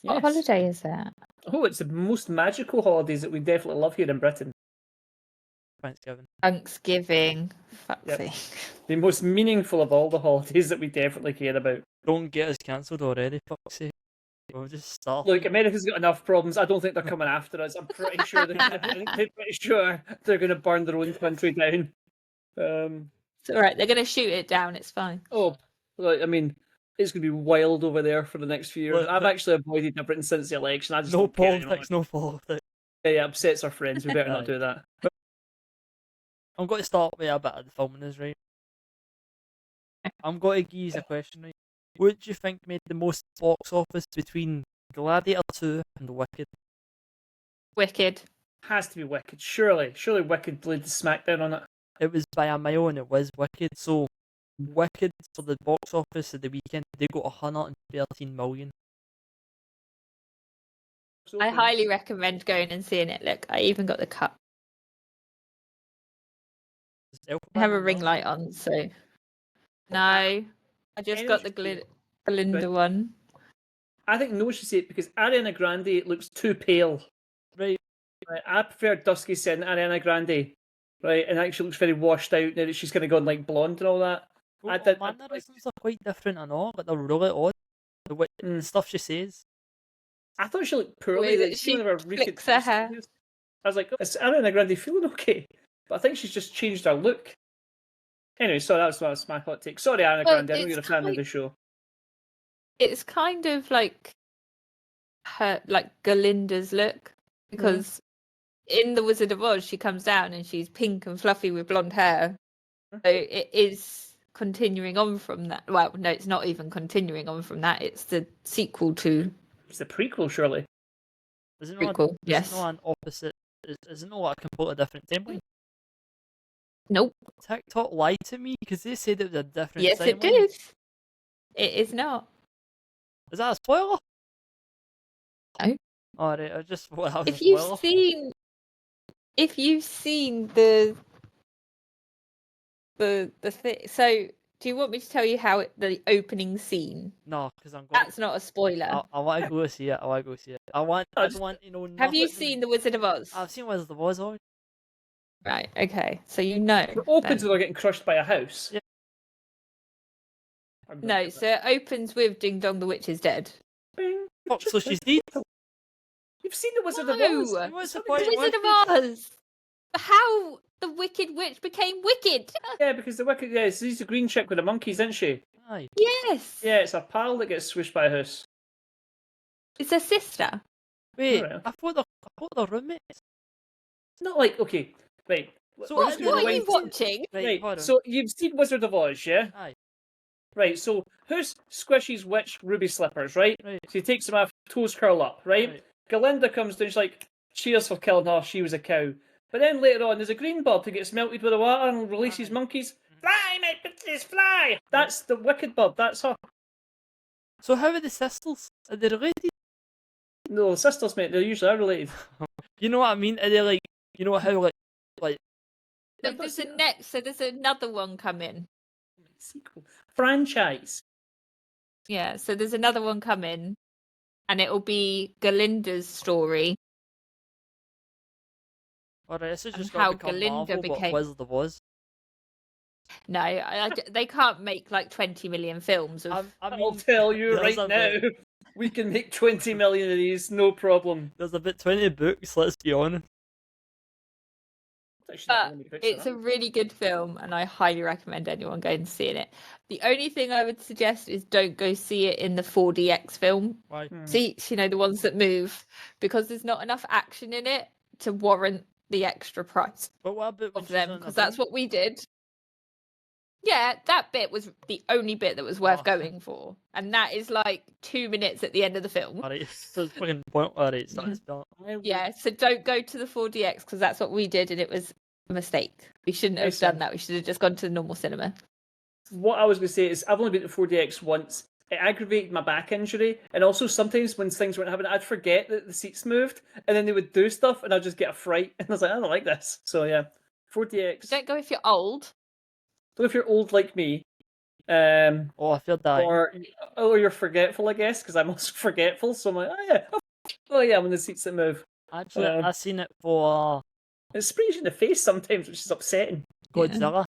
What Yes. holiday is that? Oh, it's the most magical holidays that we definitely love here in Britain. Thanksgiving. Thanksgiving. Fuck's Yep. sake. The most meaningful of all the holidays that we definitely care about. Don't get us cancelled already, fuck's sake. We'll just start. Look, America's got enough problems. I don't think they're coming after us. I'm pretty sure they're going to burn their own country down. It's all right. They're going to shoot it down. It's fine. Oh, like, I mean, it's going to be wild over there for the next few years. Look, I've actually avoided Britain since the election. I just No don't care anymore. politics, no politics. Yeah, upsets our friends. We better not do that. I'm going to start with a bit of the filming this, right? I'm going to give you a question, right? What do you think made the most box office between Gladiator 2 and Wicked? Wicked. Has to be Wicked. Surely Wicked laid the smackdown on it. It was by a mile and it was Wicked. So, Wicked for the box office of the weekend, they got 113 million. I highly recommend going and seeing it. Look, I even got the cut. I have a ring light on, so. No, I just got the Glinda one. I think no should see it because Ariana Grande looks too pale. Right. I prefer dusky skin Ariana Grande. Right, and actually looks very washed out now that she's kind of gone like blonde and all that. Well, mannerisms are quite different and all, but they're really odd. The stuff she says. I thought she looked poorly. Wait, she flicks her hair. I was like, is Ariana Grande feeling okay? But I think she's just changed her look. Anyway, so that was my hot take. Sorry, Ariana Grande, I know you're a fan of the show. It's kind of like her, like Galinda's look, because in The Wizard of Oz, she comes down and she's pink and fluffy with blonde hair. So it is continuing on from that. Well, no, it's not even continuing on from that. It's the sequel to. It's the prequel, surely. Is it prequel? Yes. Is it not an opposite? Is it not a completely different timeline? Nope. TikTok lied to me because they said it was a different. Yes, it did. It is not. Is that a spoiler? No. Alright, I just want if you've seen the thing, so do you want me to tell you how the opening scene? No, because I'm. That's not a spoiler. I want to go see it. I want to know. Have you seen The Wizard of Oz? I've seen Wizard of Oz. Right. Okay. So you know. It opens with her getting crushed by a house. Yeah. No. So it opens with Ding Dong, the witch is dead. Bing. Fuck, so she's dead. You've seen The Wizard of Oz? The Wizard of Oz. How the Wicked Witch became wicked? Yeah, because the Wicked. Yeah, she's the green chick with the monkeys, isn't she? Aye. Yes. Yeah, it's a pal that gets swished by a house. It's a sister. Wait, Right. I thought they're roommates. Not like okay, right. So What are you watching? Right. So you've seen Wizard of Oz, yeah? Aye. Right. So who's Squishy's witch Ruby Slippers, right? Right. She takes them off, toes curl up, right? Galinda comes down, she's like, cheers for killing her, she was a cow. But then later on, there's a green bird who gets melted with the water and releases monkeys. Fly, my bitches, fly! That's the Wicked bird, that's her. So how are the sisters? Are they related? No, sisters, mate, they're usually unrelated. You know what I mean? Are they like, you know how like... There's a next, so there's another one coming. Sequel. Franchise. Yeah, so there's another one coming, and it'll be Galinda's story. Alright, this is just how become Galinda Marvel, became. But Wizard of Oz. No, they can't make like 20 million films. I'll tell you right now, we can make 20 million of these, no problem. There's about 20 books, let's be honest. But it's a really good film, and I highly recommend anyone going and seeing it. The only thing I would suggest is don't go see it in the 4DX film. Why? Seats, you know, the ones that move, because there's not enough action in it to warrant the extra price of them, because that's what we did. Yeah, that bit was the only bit that was worth going for, and that is like 2 minutes at the end of the film. Alright, so it's fucking point. Alright, start. Yeah, so don't go to the 4DX because that's what we did, and it was a mistake. We shouldn't have done that. We should have just gone to the normal cinema. What I was going to say is I've only been to 4DX once. It aggravated my back injury, and also sometimes when things weren't happening, I'd forget that the seats moved, and then they would do stuff, and I'd just get a fright, and I was like, I don't like this. So yeah, 4DX. Don't go if you're old. But if you're old like me, Oh, I feel that. Or you're forgetful, I guess, because I'm also forgetful. So I'm like, oh yeah, I'm in the seats that move. Actually, I seen it for It sprays you in the face sometimes, which is upsetting. Godzilla.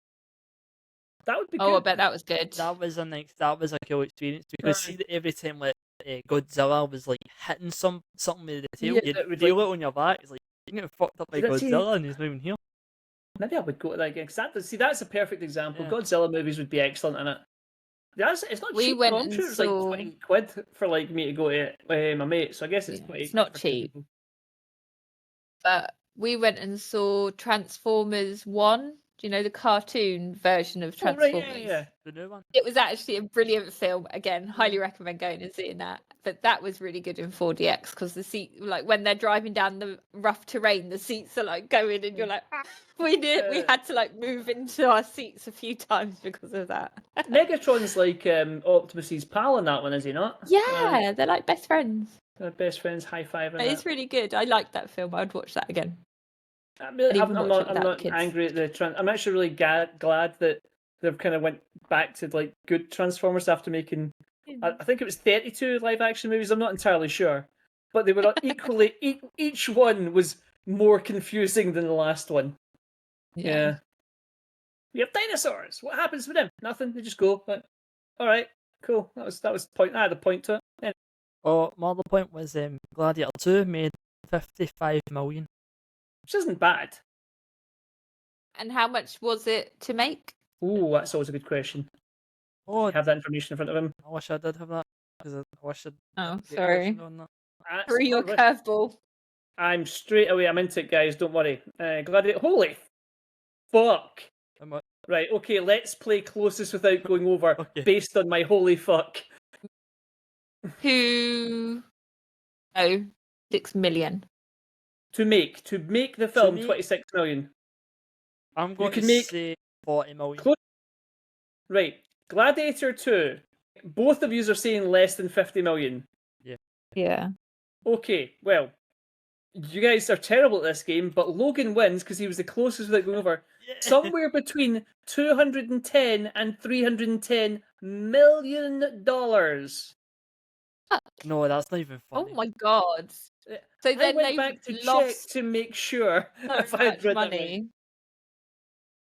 That would be Oh, I good. bet that was good. That was a cool experience because see that every time like Godzilla was like hitting something with the tail, Yeah, you'd it would, feel like- it on your back. It's like you get fucked up by Did I see- Godzilla and he's not even here. Maybe I would go to that again. See, that's a perfect example. Yeah. Godzilla movies would be excellent in it. It's not We cheap. went Though. I'm and sure it's saw- like £20 for like me to go to my mate. So I guess it's Yeah, 20. it's not cheap. But we went and saw Transformers 1. Do you know the cartoon version of Oh, Transformers? right, yeah. The new one. It was actually a brilliant film. Again, highly recommend going and seeing that. But that was really good in 4DX because the seat, like when they're driving down the rough terrain, the seats are like going, and you're like, we had to like move into our seats a few times because of that. Megatron's like Optimus's pal in that one, is he not? Yeah, they're like best friends. They're best friends, high five. It's really good. I like that film. I'd watch that again. I'm even not, watch it I'm without not kids. angry at the I'm actually really glad that they've kind of went back to like good Transformers after making. I think it was 32 live action movies. I'm not entirely sure, but they were equally. Each one was more confusing than the last one. Yeah. We have dinosaurs. What happens with them? Nothing. They just go. Like, all right, cool. That was the point. I had a point to it. Yeah. Oh, my other point was Gladiator 2 made 55 million. Which isn't bad. And how much was it to make? Ooh, that's always a good question. Oh, Have that information in front of him. I wish I did have that because I wish I'd Oh, get sorry. questioned on that. That's Threw you a not right. curveball. I'm straight away. I'm into it, guys. Don't worry. Gladiator. Holy fuck! Right. Okay. Let's play closest without going over, Okay. based on my holy fuck. 6 million. To make the film make- 26 million. I'm going can to make- say 40 million. Right. Gladiator 2. Both of you are saying less than 50 million. Yeah. Okay. Well, you guys are terrible at this game, but Logan wins because he was the closest without going over. Yeah. Somewhere between 210 and 310 $million. No, that's not even Oh funny. my god. So I then went they've back to check lost to make sure so if I had much read that right. money.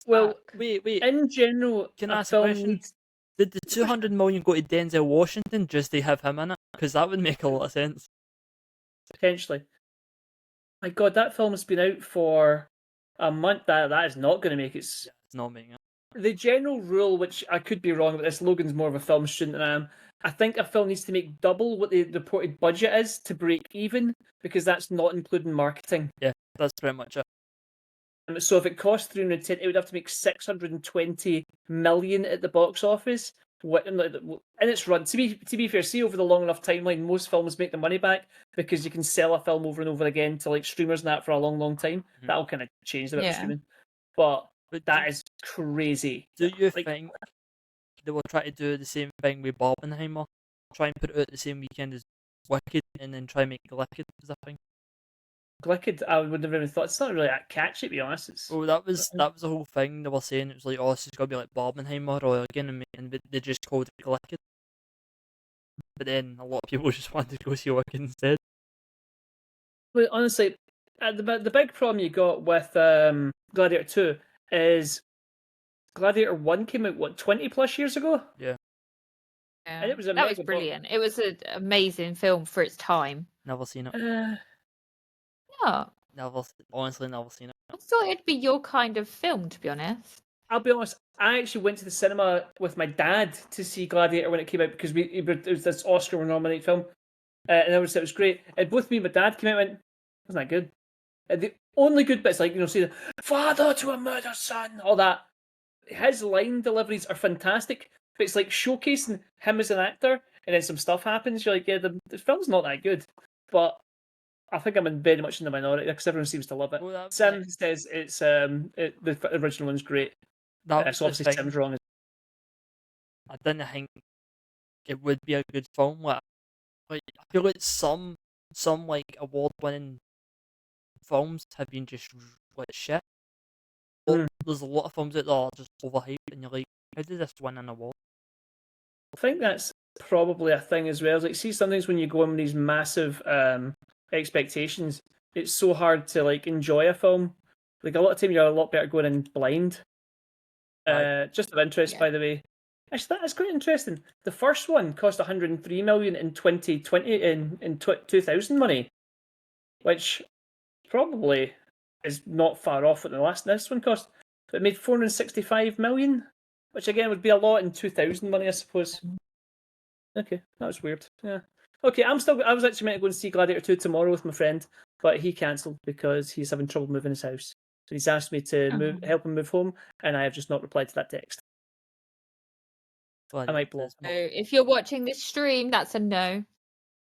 Well, Fuck. Wait. in general, Can I a ask a film question? needs Did the 200 million go to Denzel Washington just to have him in it? Because that would make a lot of sense. potentially. My God, that film has been out for a month. That is not going to make it. It's not making it. The general rule, which I could be wrong about this, Logan's more of a film student than I am. I think a film needs to make double what the reported budget is to break even, because that's not including marketing. Yeah, that's pretty much it. So if it cost 310, it would have to make 620 million at the box office. In its run, to be fair, see over the long enough timeline, most films make the money back because you can sell a film over and over again to like streamers and that for a long time. Mm-hmm. That'll kind of change the bit of Yeah. streaming, but But that is crazy. do you Like- think they will try to do the same thing with Barbenheimer? Try and put it out the same weekend as Wicked and then try and make Wicked as a thing? Wicked, I would never even thought. It's not really that catchy, to be honest. It's, Oh, that was the whole thing they were saying. It was like, oh, this is gonna be like Barbenheimer or again, and they just called it Wicked. But then a lot of people just wanted to go see Wicked instead. But honestly, the big problem you got with Gladiator 2 is Gladiator 1 came out, what, 20 plus years ago? Yeah. And it was a that was mega brilliant. It was an amazing film for its time. Never seen it. Yeah. Honestly, never seen it. I thought it'd be your kind of film, to be honest. I'll be honest, I actually went to the cinema with my dad to see Gladiator when it came out because it was this Oscar-nominated film. And it was great. And both me and my dad came out and went, wasn't that good? And the only good bits, like, see the father to a murdered son, all that. His line deliveries are fantastic, but it's like showcasing him as an actor, and then some stuff happens. You're like, yeah, the film's not that good. But I think I'm very much in the minority because everyone seems to love it. Well, Sim says it's the original one's great. That was So the obviously thing. Sim's wrong. I didn't think it would be a good film. Like I feel like some like award-winning films have been just like shit. There's a lot of films out there that are just overhyped, and you're like, how did this win an award? I think that's probably a thing as well. Like, see, sometimes when you go in with these massive expectations, it's so hard to like enjoy a film. Like a lot of time, you're a lot better going in blind. Just of interest, by the way. Actually, that is quite interesting. The first one cost 103 million in 2020 in 2000 money, which probably is not far off what this one cost. But it made 465 million, which again would be a lot in 2000 money, I suppose. Okay, that was weird. Yeah. Okay, I was actually meant to go and see Gladiator 2 tomorrow with my friend, but he cancelled because he's having trouble moving his house. So he's asked me to help him move home, and I have just not replied to that text. I might block. So if you're watching this stream, that's a no.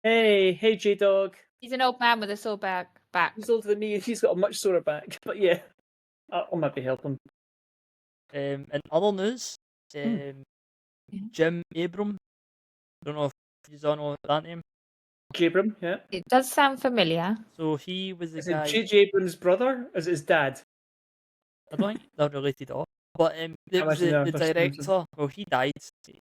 Hey, J-Dog. He's an old man with a sore back. He's older than me, and he's got a much sorer back. But yeah, I'll maybe help him. In other news, Jim Abram. Don't know if you all know that name. Abram, yeah. It does sound familiar. So he was the Is guy. it J.J. Abrams' brother? Or is it his dad? I don't think they're related at all. But it was the director. Well, he died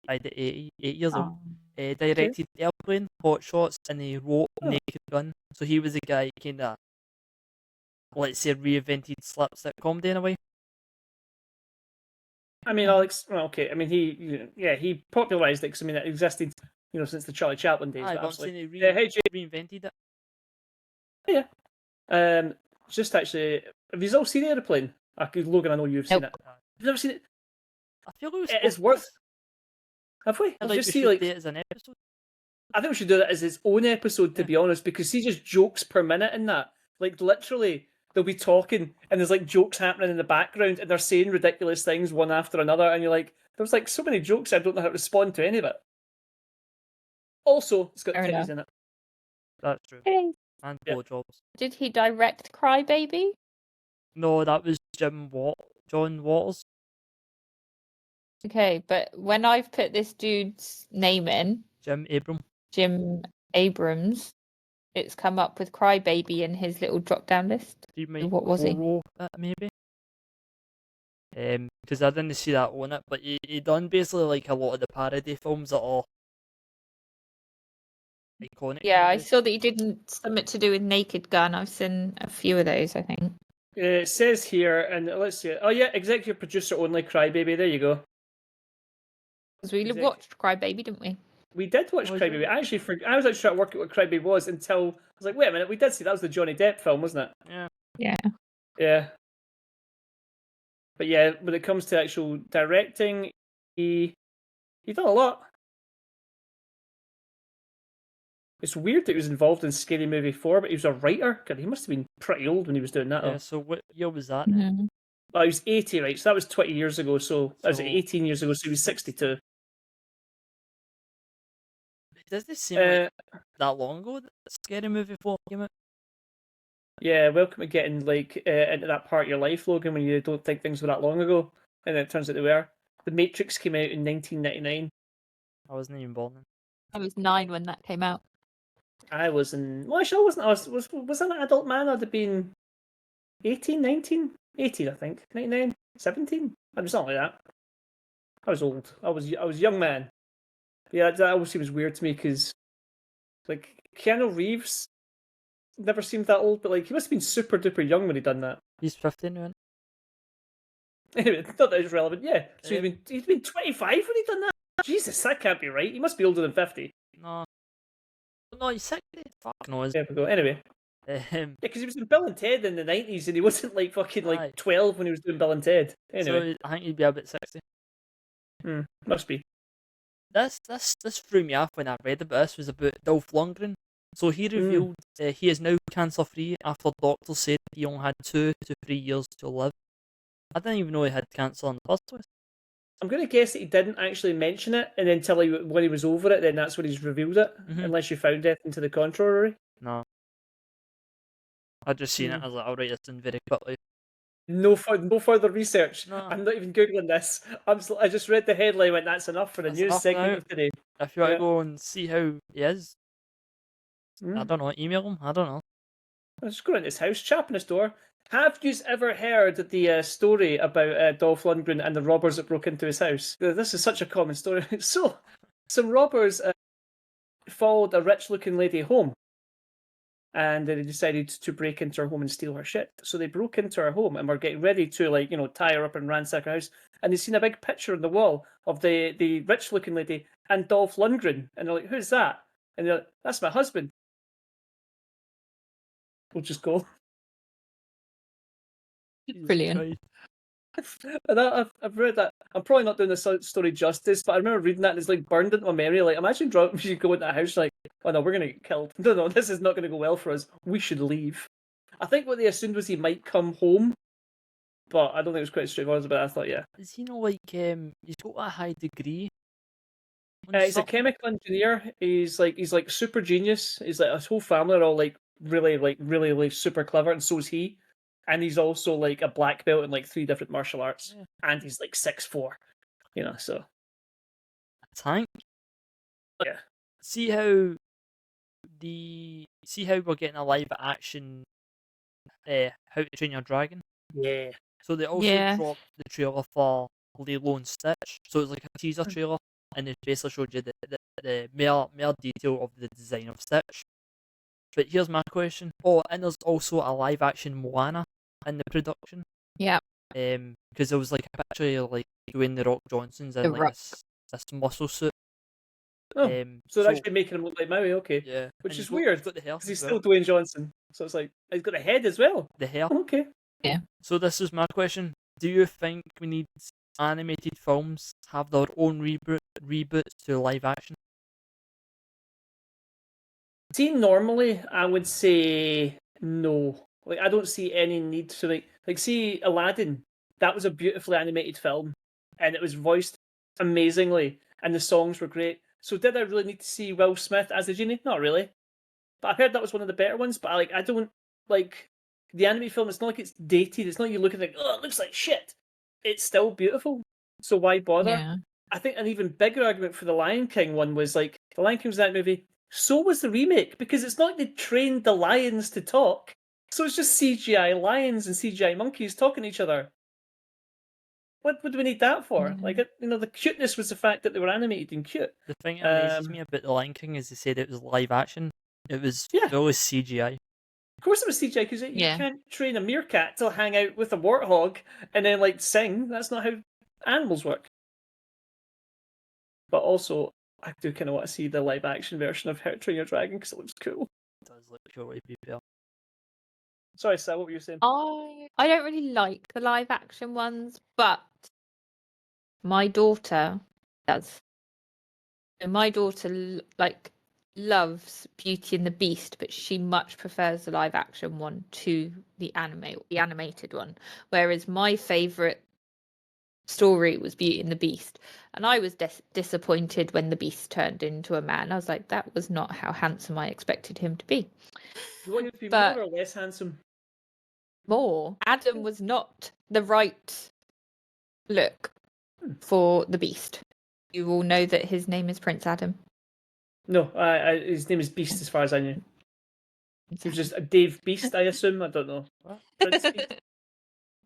at 88 years old. Directed Airplane, Hot Shots, and he wrote Naked Gun. So he was the guy kind of, let's say, reinvented slapstick comedy in a way. I mean, Alex. Well, okay. I mean, he popularized it because I mean, it existed, since the Charlie Chaplin days. I'm saying he reinvented it. Yeah. Just actually, have you all seen Airplane? Logan, I know you've seen it. You've never seen it? I feel it is worth. Have we? I'd just see it as an episode. I think we should do that as its own episode, to be honest, because see, just jokes per minute in that. Like literally, they'll be talking, and there's like jokes happening in the background, and they're saying ridiculous things one after another, and you're like, there's like so many jokes, I don't know how to respond to any of it. Also, it's got titties in it. That's true. Hey. And blowjobs. Did he direct Crybaby? No, that was John Waters. Okay, but when I've put this dude's name in, Jim Abrams, it's come up with Crybaby in his little drop-down list. What was he? Maybe. Because I didn't see that on it, but he done basically like a lot of the parody films that are iconic. Yeah, I saw that he did something to do with Naked Gun. I've seen a few of those, I think. It says here, and let's see. Oh yeah, executive producer only, Crybaby. There you go. Because we watched Crybaby, didn't we? We did watch Crybaby. I was actually trying to work out what Crybaby was until I was like, wait a minute, we did see that was the Johnny Depp film, wasn't it? Yeah. Yeah. Yeah. But yeah, when it comes to actual directing, he done a lot. It's weird that he was involved in Scary Movie 4, but he was a writer. God, he must have been pretty old when he was doing that. Yeah, so what year was that? Mm-hmm. Well, he was 80, right? So that was 20 years ago. So that was 18 years ago, so he was 62. Does this seem like that long ago that Scary Movie 4 came out? Yeah, welcome to getting into that part of your life, Logan, when you don't think things were that long ago, and then it turns out they were. The Matrix came out in 1999. I wasn't even born then. I was 9 when that came out. I was in... Well, actually, I wasn't. Was I an adult man? I'd have been 18, 19? 18, I think. 99? 17? I was something like that. I was old. I was a young man. Yeah, that always seems weird to me because, like, Keanu Reeves never seemed that old, but like he must have been super duper young when he done that. He's 15 now. Anyway, not that it's relevant. Yeah, so he's been 25 when he done that. Jesus, that can't be right. He must be older than 50. No, he's 60. Fuck no. There we go. Anyway. Yeah, because he was in Bill and Ted in the 90s, and he wasn't like fucking like 12 when he was doing Bill and Ted. Anyway, so I think he'd be about 60. Must be. This threw me off when I read about this. Was about Dolph Lundgren. So he revealed he is now cancer free after doctors said he only had 2 to 3 years to live. I didn't even know he had cancer in the first place. I'm going to guess that he didn't actually mention it, and then when he was over it, then that's when he's revealed it. Unless you found anything to the contrary. No. I just seen it. I was like, I'll write this in very quickly. No further research. No. I'm not even googling this. I just read the headline and went, that's enough for the news segment of today. If you want to go and see how he is, I don't know, email him. I don't know. I'll just go into his house, chapping his door. Have you ever heard the story about Dolph Lundgren and the robbers that broke into his house? This is such a common story. So, some robbers followed a rich-looking lady home, and they decided to break into her home and steal her shit. So they broke into her home and were getting ready to, tie her up and ransack her house. And they seen a big picture on the wall of the rich-looking lady and Dolph Lundgren, and they're like, "Who's that?" And they're like, "That's my husband." We'll just go. Brilliant. And I've read that. I'm probably not doing the story justice, but I remember reading that and it's like burned into my memory. Like, imagine you go into a house like, "Oh no, we're gonna get killed. No, this is not gonna go well for us. We should leave." I think what they assumed was he might come home, but I don't think it was quite as straightforward. But I thought, yeah, Is he not like he's got a high degree? he's a chemical engineer. He's like super genius. He's like his whole family are all really super clever, and so is he. And he's also like a black belt in like 3 different martial arts, and he's like 6'4". So tank. yeah. See how we're getting a live action How to Train Your Dragon. Yeah. So they also dropped the trailer for Lilo and Stitch. So it's like a teaser trailer, and it basically showed you the mere detail of the design of Stitch. But here's my question. Oh, and there's also a live action Moana in the production. Yeah. Because there was like a picture of like Dwayne the Rock Johnson's in like this muscle suit. Oh, so they're actually making him look like Maui, okay. Yeah. Which is weird, he's got the hair because he's as still Dwayne Johnson. So it's like, he's got the head as well. The hair. Oh, okay. Yeah. So this is my question. Do you think we need animated films to have their own reboots to live action? See, normally I would say no. Like, I don't see any need to see Aladdin. That was a beautifully animated film, and it was voiced amazingly, and the songs were great. So did I really need to see Will Smith as the genie? Not really. But I heard that was one of the better ones. But I don't like the animated film. It's not like it's dated. It's not like you look at it like, oh, it looks like shit. It's still beautiful. So why bother? Yeah. I think an even bigger argument for the Lion King one was like, the Lion King was that movie. So was the remake, because it's not like they trained the lions to talk. So it's just CGI lions and CGI monkeys talking to each other. What would we need that for? Like, the cuteness was the fact that they were animated and cute. The thing that amazes me about the Lion King is they said it was live action. It was fully CGI. Of course it was CGI, because you can't train a meerkat to hang out with a warthog and then sing. That's not how animals work. But also, I do kind of want to see the live action version of How to Train Your Dragon, because it looks cool. It does look cool, to be fair. Sorry, Sal, what were you saying? I don't really like the live action ones, but my daughter does. And my daughter loves Beauty and the Beast, but she much prefers the live action one to the animated one. Whereas my favourite story was Beauty and the Beast, and I was disappointed when the Beast turned into a man. I was like, that was not how handsome I expected him to be. You want him to be more or less handsome? More. Adam was not the right look for the Beast. You all know that his name is Prince Adam. No, his name is Beast, as far as I knew. He was just a Dave Beast, I assume. I don't know.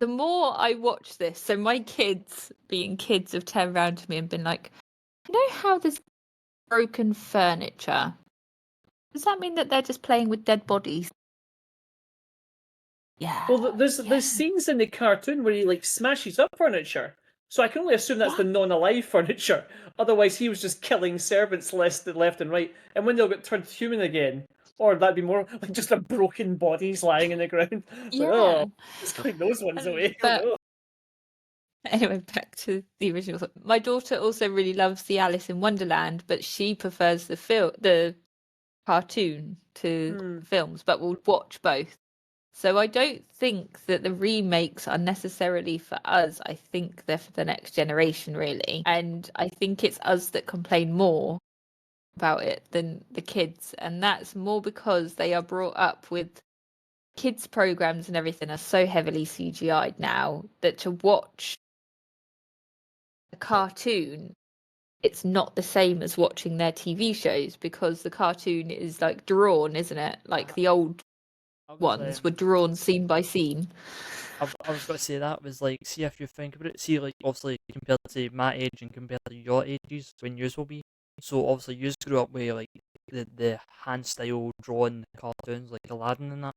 The more I watch this, so my kids, being kids, have turned around to me and been like, you know how there's broken furniture? Does that mean that they're just playing with dead bodies? Yeah. Well, there's scenes in the cartoon where he smashes up furniture. So I can only assume that's the non-alive furniture. Otherwise, he was just killing servants left and right. And when they'll get turned human again, or that'd be more like just a broken bodies lying in the ground. Let's clean those ones away. But anyway, back to the original. My daughter also really loves the Alice in Wonderland, but she prefers the cartoon to films, but will watch both. So I don't think that the remakes are necessarily for us. I think they're for the next generation, really. And I think it's us that complain more about it than the kids. And that's more because they are brought up with kids' programs and everything are so heavily CGI'd now that to watch a cartoon, it's not the same as watching their TV shows, because the cartoon is drawn, isn't it? Like the old ones were drawn scene by scene. I was going to say that was see if you think about it, obviously compared to my age and compared to your ages when yours will be, So obviously you grew up with like the hand style drawn cartoons like Aladdin and that.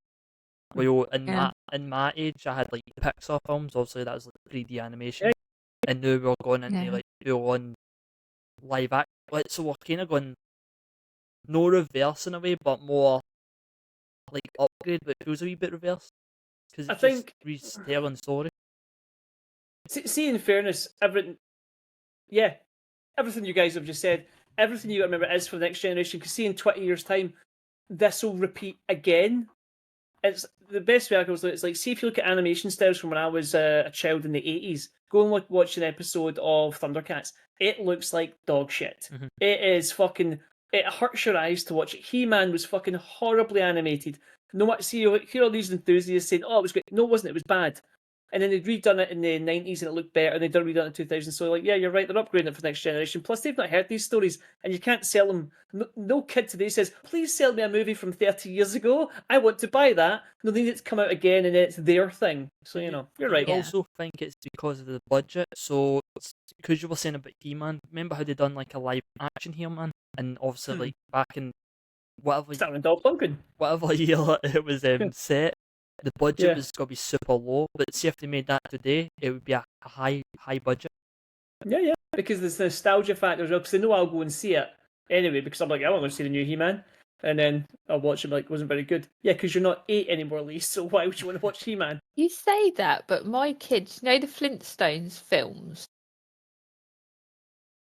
Well, Yeah. in my age, I had like the Pixar films. Obviously, that was like 3D animation, Yeah. and now we're going into Yeah. like full on live act. Like, so we're kind of going no reverse in a way, but more like upgrade, but it feels a wee bit reverse because I it's just think, retelling story. see, in fairness, everything you guys have just said, everything you remember is for the next generation. Because see, in 20 years' time, this will repeat again. It's the best way I can look. It's like, see, if you look at animation styles from when I was a child in the 80s, go and watch an episode of Thundercats. It looks like dog shit. Mhm. It is fucking. It hurts your eyes to watch it. He-Man was fucking horribly animated. No matter, see, you hear all these enthusiasts saying, "Oh, it was great." No, it wasn't. It was bad. And then they'd redone it in the 90s and it looked better, and they'd redone it in 2000. So, like, yeah, you're right, they're upgrading it for the next generation. Plus, they've not heard these stories, and you can't sell them. No kid today says, please sell me a movie from 30 years ago. I want to buy that. No, they need it to come out again, and it's their thing. So, you're Do right. you Yeah. also think it's because of the budget? So, because you were saying about He-Man, remember how they done like a live action He-Man? And obviously, like back in whatever Starring Dolph Lundgren. whatever year it was set, the budget Yeah. was gonna be super low. But see if they made that today, it would be a high budget. Yeah. Because there's nostalgia factor as well, because they know I'll go and see it anyway, because I'm like, I want to see the new He-Man. And then I'll watch him, like, it wasn't very good. Yeah, because you're not 8 anymore, Lee, so why would you want to watch He-Man? You say that, but my kids, you know the Flintstones films?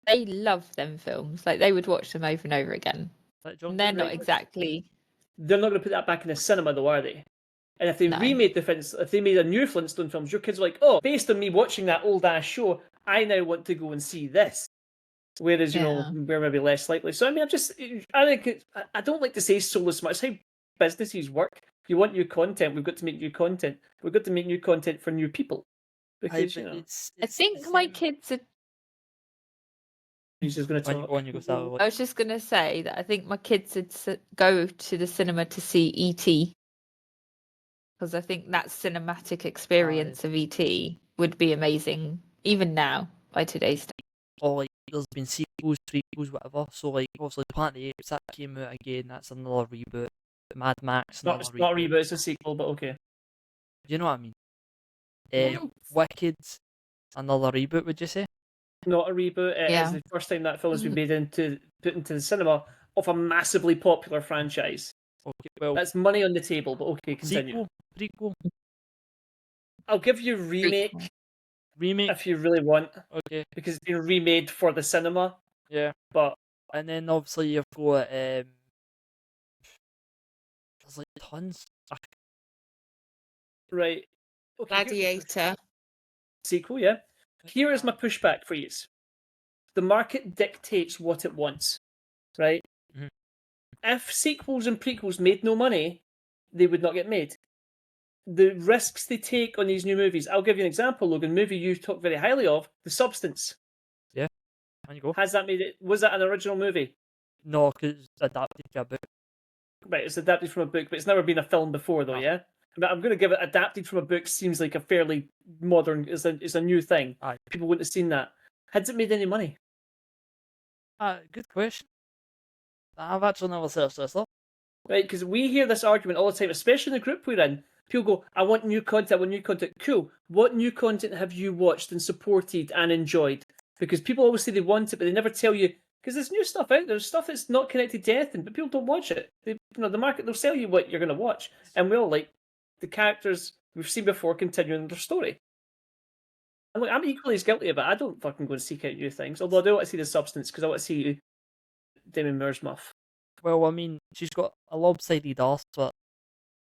They love them films. Like, they would watch them over and over again. Like, John, And they're not Right. exactly. They're not going to put that back in the cinema, though, are they? And if they No. remade if they made a new Flintstone films, your kids are like, oh, based on me watching that old ass show, I now want to go and see this. Whereas, Yeah. we're maybe less likely. So, I mean, I think, I don't like to say soulless much. It's how businesses work. If you want new content, we've got to make new content. We've got to make new content for new people. Because, I think my kids are. he's just going to When you talk. go on, you go start. I was just going to say that I think my kids would go to the cinema to see E.T. because I think that cinematic experience of E.T. would be amazing, even now, by today's standards. Or like there's been sequels, prequels, whatever. So like obviously Planet of the Apes that came out again. That's another reboot. Mad Max, another It's not a reboot, it's a sequel, but okay. You know what I mean? Yes. Wicked, another reboot. Would you say? Not a reboot. It is the first time that film has been put into the cinema of a massively popular franchise. Okay, well, That's money on the table, but okay, continue. sequel, prequel, I'll give you remake remake. if you really want, Okay, because it's been remade for the cinema. yeah. But And then obviously you've got there's like tons. right, okay, Gladiator. sequel, yeah. Here is my pushback for you. The market dictates what it wants, right? Mhm. If sequels and prequels made no money, they would not get made. The risks they take on these new movies. I'll give you an example, Logan. Movie you talk very highly of, The Substance. Yeah, on you go. Has that made it? Was that an original movie? No, because it's adapted to a book. Right, it's adapted from a book, but it's never been a film before, though. No. Yeah, but I'm going to give it adapted from a book. Seems like a fairly modern. It's a new thing. Aye. People wouldn't have seen that. Has it made any money? Good question. I've actually never searched this up. Right, because we hear this argument all the time, especially in the group we're in. People go, I want new content, I want new content. Cool. What new content have you watched and supported and enjoyed? Because people always say they want it, but they never tell you. Because there's new stuff out there, there's stuff that's not connected to anything, but people don't watch it. The market, they'll sell you what you're going to watch. And we all like the characters we've seen before continuing their story. And look, I'm equally as guilty of it. I don't fucking go and seek out new things, although I do want to see The Substance, because I want to see Demi Moore's muff. Well, I mean, she's got a lopsided arse, but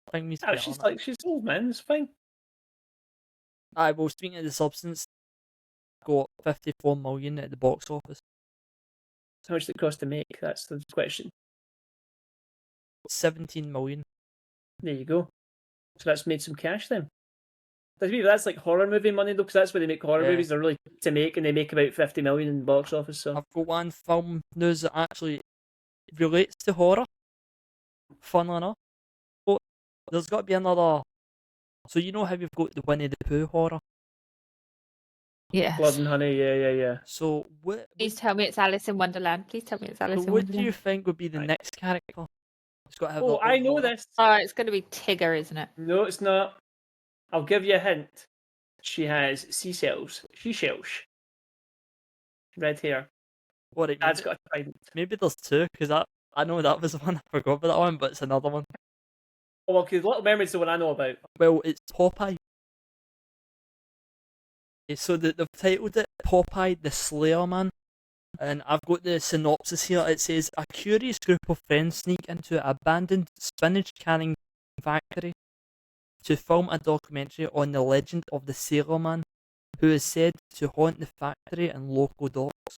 I think we Oh, she's old, man. It's fine. Well, speaking of The Substance, got 54 million at the box office. How much did it cost to make? That's the question. 17 million. There you go. So that's made some cash then. That's like horror movie money though, because that's where they make horror movies. They're really to make, and they make about 50 million in the box office. So I've got one film news that actually relates to horror. Funnily enough, but there's got to be another. So you know how we've got the Winnie the Pooh horror. Yes. Blood and Honey, yeah. So Please tell me it's Alice in Wonderland. Please tell me it's Alice in what do Wonderland. you think would be the Right. next character? It's got to have Oh, I know this. Oh, it's going to be Tigger, isn't it? No, it's not. I'll give you a hint. She has seashells. Red hair. What it Dad's got a trident. maybe there's two, because I know that was the one. I forgot about that one, but it's another one. Oh, well, because Little Mermaid's the one I know about. Well, it's Popeye. So they've titled it Popeye the Slayer Man. And I've got the synopsis here. It says, a curious group of friends sneak into an abandoned spinach canning factory to film a documentary on the legend of the Sailor Man, who is said to haunt the factory and local docks.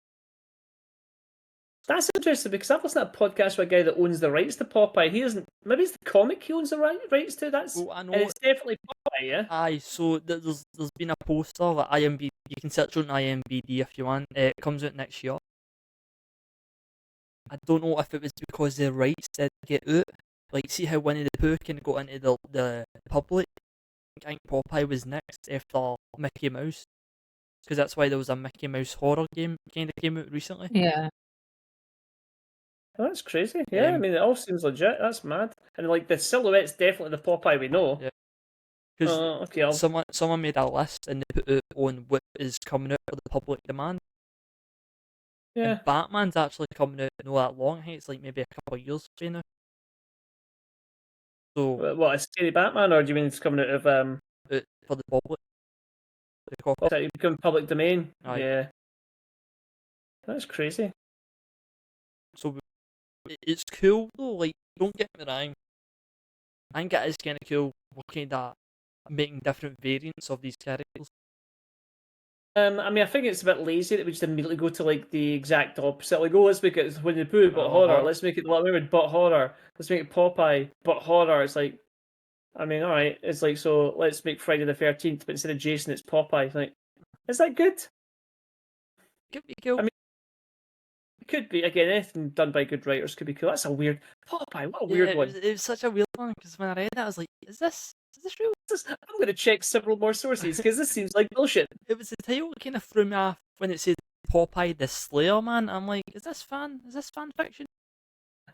That's interesting because I've listened to a podcast with a guy that owns the rights to Popeye. He doesn't. Maybe it's the comic he owns the rights to. That's. Well, I know. And it's definitely Popeye, yeah. Aye, so there's been a poster that IMDb. You can search on IMDb if you want. It comes out next year. I don't know if it was because the rights did get out. Like, see how Winnie the Pooh kind of got into the public? I think Popeye was next after Mickey Mouse. Because that's why there was a Mickey Mouse horror game kind of came out recently. Yeah. Oh, that's crazy. Yeah, I mean, it all seems legit. That's mad. And like the silhouette's definitely the Popeye we know. Yeah. Because okay, someone made a list and they put it on what is coming out for the public demand. Yeah. And Batman's actually coming out not that long. I think it's like maybe a couple of years by now. So what, a scary Batman, or do you mean it's coming out of for the public? It become public domain. Aye. Yeah. That's crazy. So it's cool though. Like, don't get me wrong. I think it is kind of cool. We're kind of making different variants of these characters. I mean, I think it's a bit lazy that we just immediately go to like the exact opposite. Like, oh, let's make it Winnie the Pooh, but horror. Let's make it Little Mermaid, but horror. Let's make it Popeye, but horror. It's like, I mean, all right. It's like, so let's make Friday the 13th, but instead of Jason, it's Popeye. It's like, is that good? Could be cool. I mean, it could be. Again, anything done by good writers could be cool. That's a weird Popeye. What a weird one. It was such a weird one because when I read it, I was like, is this real? I'm going to check several more sources because this seems like bullshit. It was the title that kind of threw me off when it said Popeye the Slayer Man. I'm like, is this fan fiction?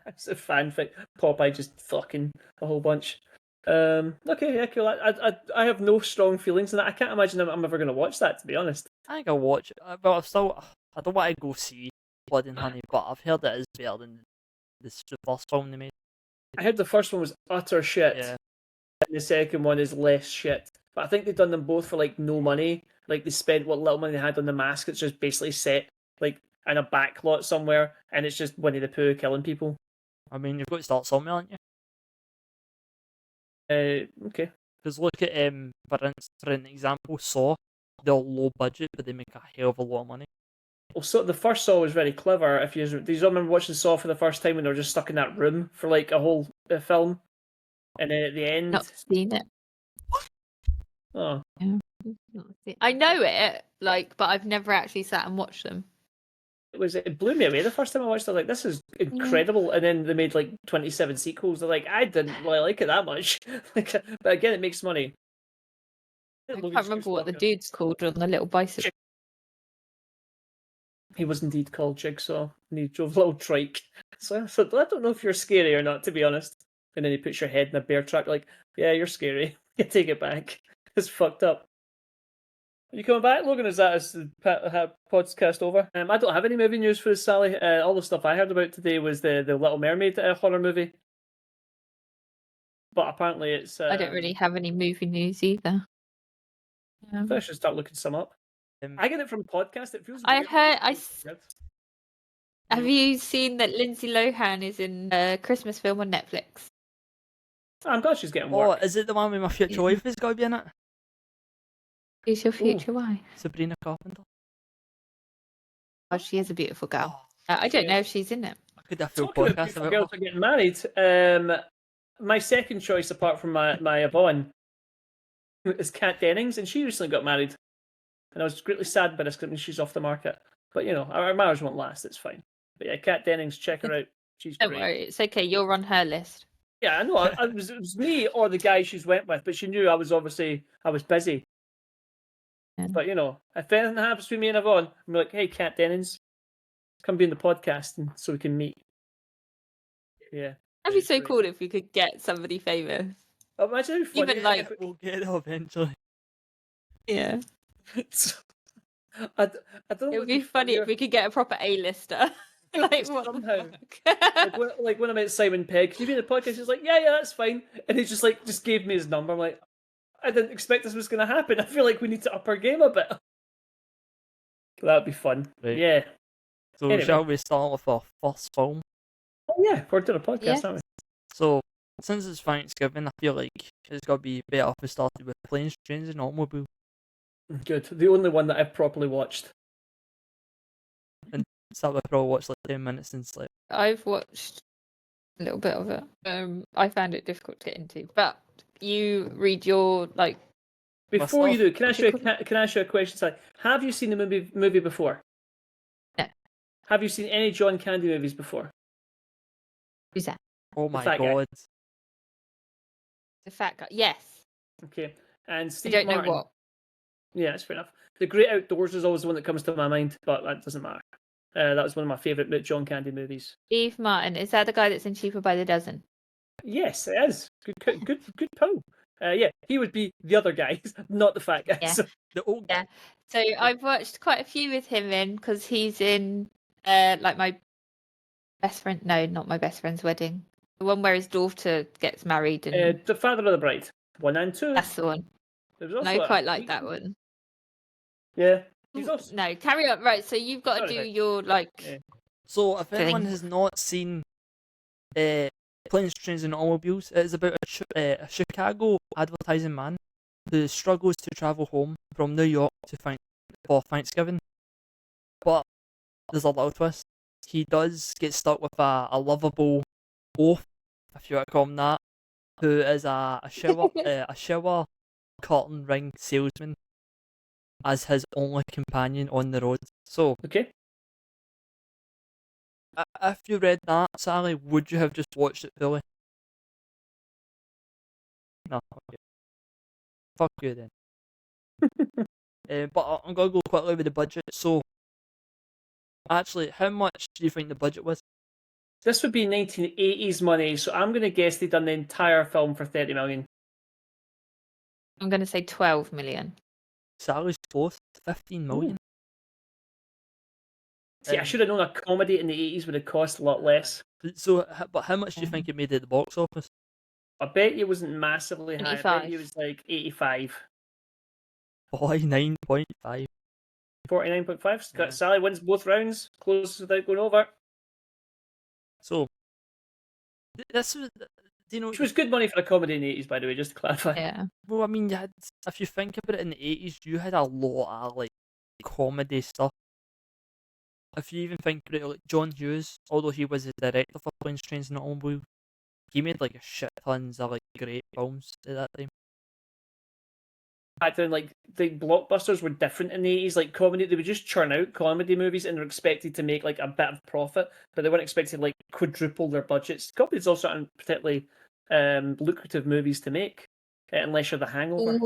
It's a fanfic. Popeye just fucking a whole bunch. Okay, yeah, cool. I have no strong feelings in that. I can't imagine I'm ever going to watch that, to be honest. I think I'll watch it, but I don't want to go see Blood and Honey, but I've heard it is better than the first film they made. I heard the first one was utter shit. Yeah. And the second one is less shit. But I think they've done them both for like no money. Like they spent what little money they had on the mask. It's just basically set like in a back lot somewhere, and it's just Winnie the Pooh killing people. I mean, you've got to start somewhere, haven't you? Okay. Because look at for an example, Saw. They're low budget, but they make a hell of a lot of money. Well, so the first Saw was very clever. Do you remember watching Saw for the first time when they were just stuck in that room for like a whole film, and then at the end, not seen it. Oh, yeah. I know it, like, but I've never actually sat and watched them. It blew me away the first time I watched it. Like, this is incredible. And then they made like 27 sequels. They're like, I didn't really like it that much. But again, it makes money. I can't remember what the dude's called on the little bicycle. He was indeed called Jigsaw, and he drove a little trike. So I don't know if you're scary or not, to be honest. And then he puts your head in a bear trap, like, yeah, you're scary. You take it back. It's fucked up. Are you coming back, Logan? Is the podcast over? I don't have any movie news for this, Sally. All the stuff I heard about today was the Little Mermaid horror movie. But apparently it's... I don't really have any movie news either. I should start looking some up. I get it from podcast. It feels weird. Have you seen that Lindsay Lohan is in a Christmas film on Netflix? I'm glad she's getting work. Oh, is it the one with my future wife has got to be in it? Who's your future wife? Sabrina Carpenter. Oh, she is a beautiful girl. I don't know if she's in it. I could have a full podcast about girls are getting married. My second choice, apart from my Yvonne, is Kat Dennings, and she recently got married. And I was greatly sad by this because she's off the market. But, you know, our marriage won't last. It's fine. But yeah, Kat Dennings, check her out. She's Don't great. worry, it's okay. You're on her list. Yeah, I know. It was me or the guy she's went with, but she knew I was busy. But if anything happens between me and Yvonne, I'm like, hey, Kat Dennings, come be in the podcast, and so we can meet. Yeah, That'd be so great. cool if we could get somebody famous. Imagine how funny. Even like We'll get it eventually. Yeah. I don't know. It would be funny if we could get a proper A-lister. Like what somehow. the like when I met Simon Pegg, can you be in the podcast? He's like, yeah, that's fine, and he just gave me his number. I'm like, I didn't expect this was going to happen. I feel like we need to up our game a bit. That'd be fun. Right. Yeah. So Anyway. shall we start with our first film? Oh yeah, we're doing a podcast, aren't we? So since it's Thanksgiving, I feel like it's got to be better if we started with Planes, Trains and Automobiles. Good. The only one that I've properly watched. And start with probably watched like 10 minutes and slept. I've watched a little bit of it. I found it difficult to get into. But you read your like. Before you do, can I ask you a question? Sorry. Have you seen the movie before? No. Have you seen any John Candy movies before? Who's that? Oh my fat guy. god. The fat guy. Yes. Okay. And I Steve don't Martin. know what. Yeah, that's fair enough. The Great Outdoors is always the one that comes to my mind, but that doesn't matter. That was one of my favourite John Candy movies. Steve Martin. Is that the guy that's in Cheaper by the Dozen? Yes, it is. Good pull. Yeah, he would be the other guy, not the fat guy. Yeah. So, The old Yeah. So I've watched quite a few with him in because he's in like my best friend. No, not my best friend's wedding. The one where his daughter gets married and The Father of the Bride, 1 and 2. that's the one. There was also I quite a like that one. Yeah. He's also... No, carry on. Right, so you've got to do your like. Yeah. So if thing. anyone has not seen Planes, Trains and Automobiles, it is about a Chicago advertising man who struggles to travel home from New York for Thanksgiving. But there's a little twist. He does get stuck with a lovable oaf, if you want to call him that, who is a shower curtain ring salesman as his only companion on the road. So Okay. if you read that, Sally, would you have just watched it fully? No. Okay. Fuck you then. But I'm gonna go quickly with the budget. So, actually, how much do you think the budget was? This would be 1980s money, so I'm going to guess they done the entire film for 30 million. I'm going to say 12 million. Sally's close, 15 million. See, I should have known a comedy in the 80s would have cost a lot less. So, but how much do you think it made at the box office? I bet you it wasn't massively high. I bet you it 85. was like 85. 49.5. 49.5. Yeah. Sally wins both rounds, close without going over. So, this was, Which was good money for a comedy in the 80s, by the way, just to clarify. Yeah. well, I mean, if you think about it, in the 80s, you had a lot of like comedy stuff. If you even think about it, like John Hughes, although he was the director for Planes, Trains and Automobiles, he made like a shit tons of like great films at that time. Back then, like, the blockbusters were different in the 80s. Like, comedy, they would just churn out comedy movies and they're expected to make like a bit of profit, but they weren't expected to like quadruple their budgets. Comedies also aren't particularly lucrative movies to make, unless you're The Hangover.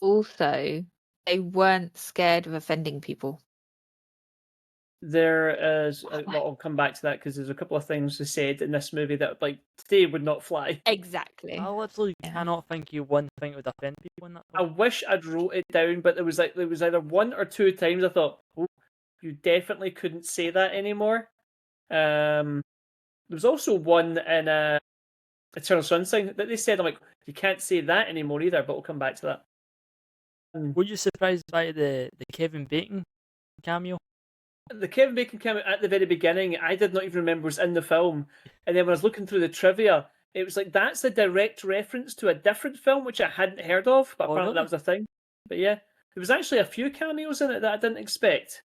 Also, they weren't scared of offending people. There is, I'll come back to that because there's a couple of things they said in this movie that like today would not fly. Exactly. I literally cannot think of one thing that would offend people in that I film. wish I'd wrote it down, but there was either one or two times I thought, oh, you definitely couldn't say that anymore. There was also one in Eternal Sunshine that they said, I'm like, you can't say that anymore either, but we'll come back to that. Were you surprised by the Kevin Bacon cameo? The Kevin Bacon cameo at the very beginning, I did not even remember was in the film. And then when I was looking through the trivia, it was like, that's a direct reference to a different film, which I hadn't heard of, but apparently that was a thing. But yeah, there was actually a few cameos in it that I didn't expect.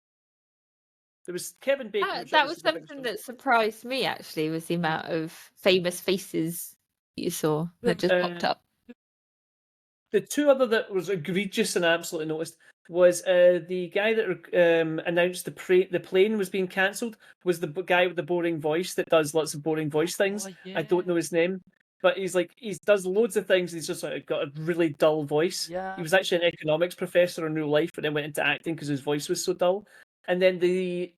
There was Kevin Bacon. That was something that surprised me, actually, was the amount of famous faces you saw that just popped up. The two other that was egregious and I absolutely noticed was the guy that announced the plane was being cancelled was the guy with the boring voice that does lots of boring voice things. Oh, yeah. I don't know his name. but he does loads of things. He's just like got a really dull voice. Yeah. He was actually an economics professor in real life, but then went into acting because his voice was so dull. And then the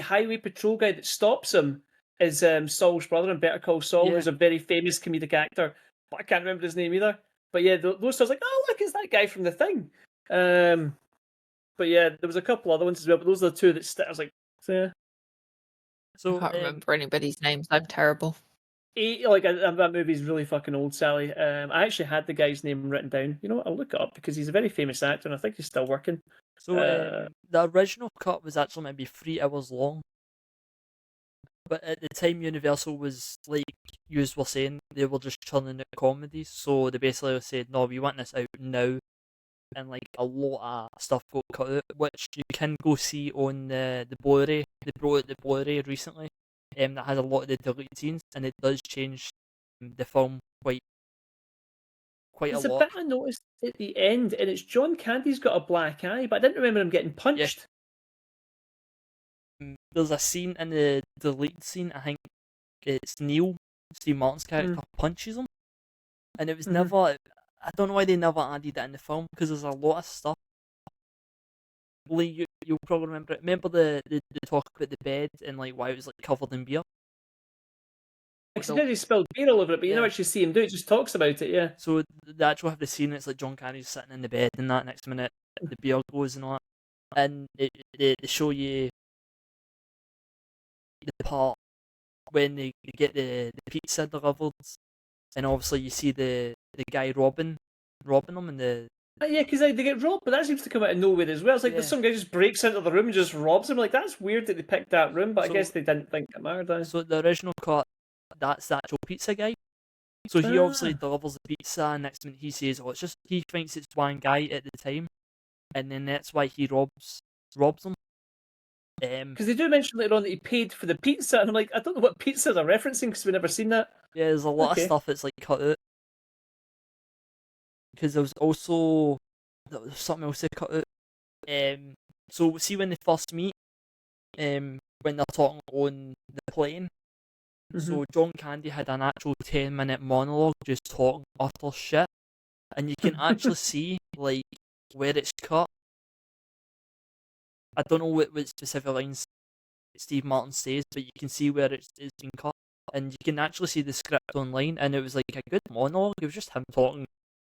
highway patrol guy that stops him is Saul's brother in Better Call Saul, who's a very famous comedic actor, but I can't remember his name either. But yeah, those stars like, oh look, it's that guy from The Thing. But yeah, there was a couple other ones as well, but those are the two that I was like, yeah. I can't remember anybody's names. I'm terrible. That movie's really fucking old, Sally. I actually had the guy's name written down. You know what? I'll look it up because he's a very famous actor, and I think he's still working. So the original cut was actually maybe 3 hours long, but at the time Universal was like you were saying, they were just churning out comedies. So they basically said, "No, we want this out now," and like a lot of stuff got cut out, which you can go see on the Blu-ray. They brought out the Blu-ray recently. That has a lot of the deleted scenes, and it does change the film quite There's a lot. There's a bit I noticed at the end, and it's John Candy's got a black eye, but I didn't remember him getting punched. There's a scene in the deleted scene, I think it's Neil, Steve Martin's character, punches him, and it was never. I don't know why they never added that in the film, because there's a lot of stuff. Like you'll probably remember it. Remember the talk about the bed and like why it was like covered in beer. Because he spilled beer all over it, but you never actually see him do it. Just talks about it, yeah. So they actually have the scene. It's like John Candy's sitting in the bed, and that next minute the beer goes and all that, and they show you the part when they get the pizza delivered, and obviously you see the guy robbing them in the. Yeah, because they get robbed, but that seems to come out of nowhere as well. It's like there's some guy just breaks into the room and just robs him. Like, that's weird that they picked that room, but I guess they didn't think it mattered. So the original cut, that's the actual pizza guy. So he obviously delivers the pizza, and next minute he says, "Oh, it's just," he thinks it's one guy at the time, and then that's why he robs them. Because they do mention later on that he paid for the pizza, and I'm like, I don't know what pizza they're referencing because we've never seen that. Yeah, there's a lot of stuff that's like cut out. Because there was something else they cut out. So see when they first meet, when they're talking on the plane. So John Candy had an actual 10-minute monologue just talking utter shit, and you can actually see like where it's cut. I don't know what specific lines Steve Martin says, but you can see where it's been cut, and you can actually see the script online, and it was like a good monologue. It was just him talking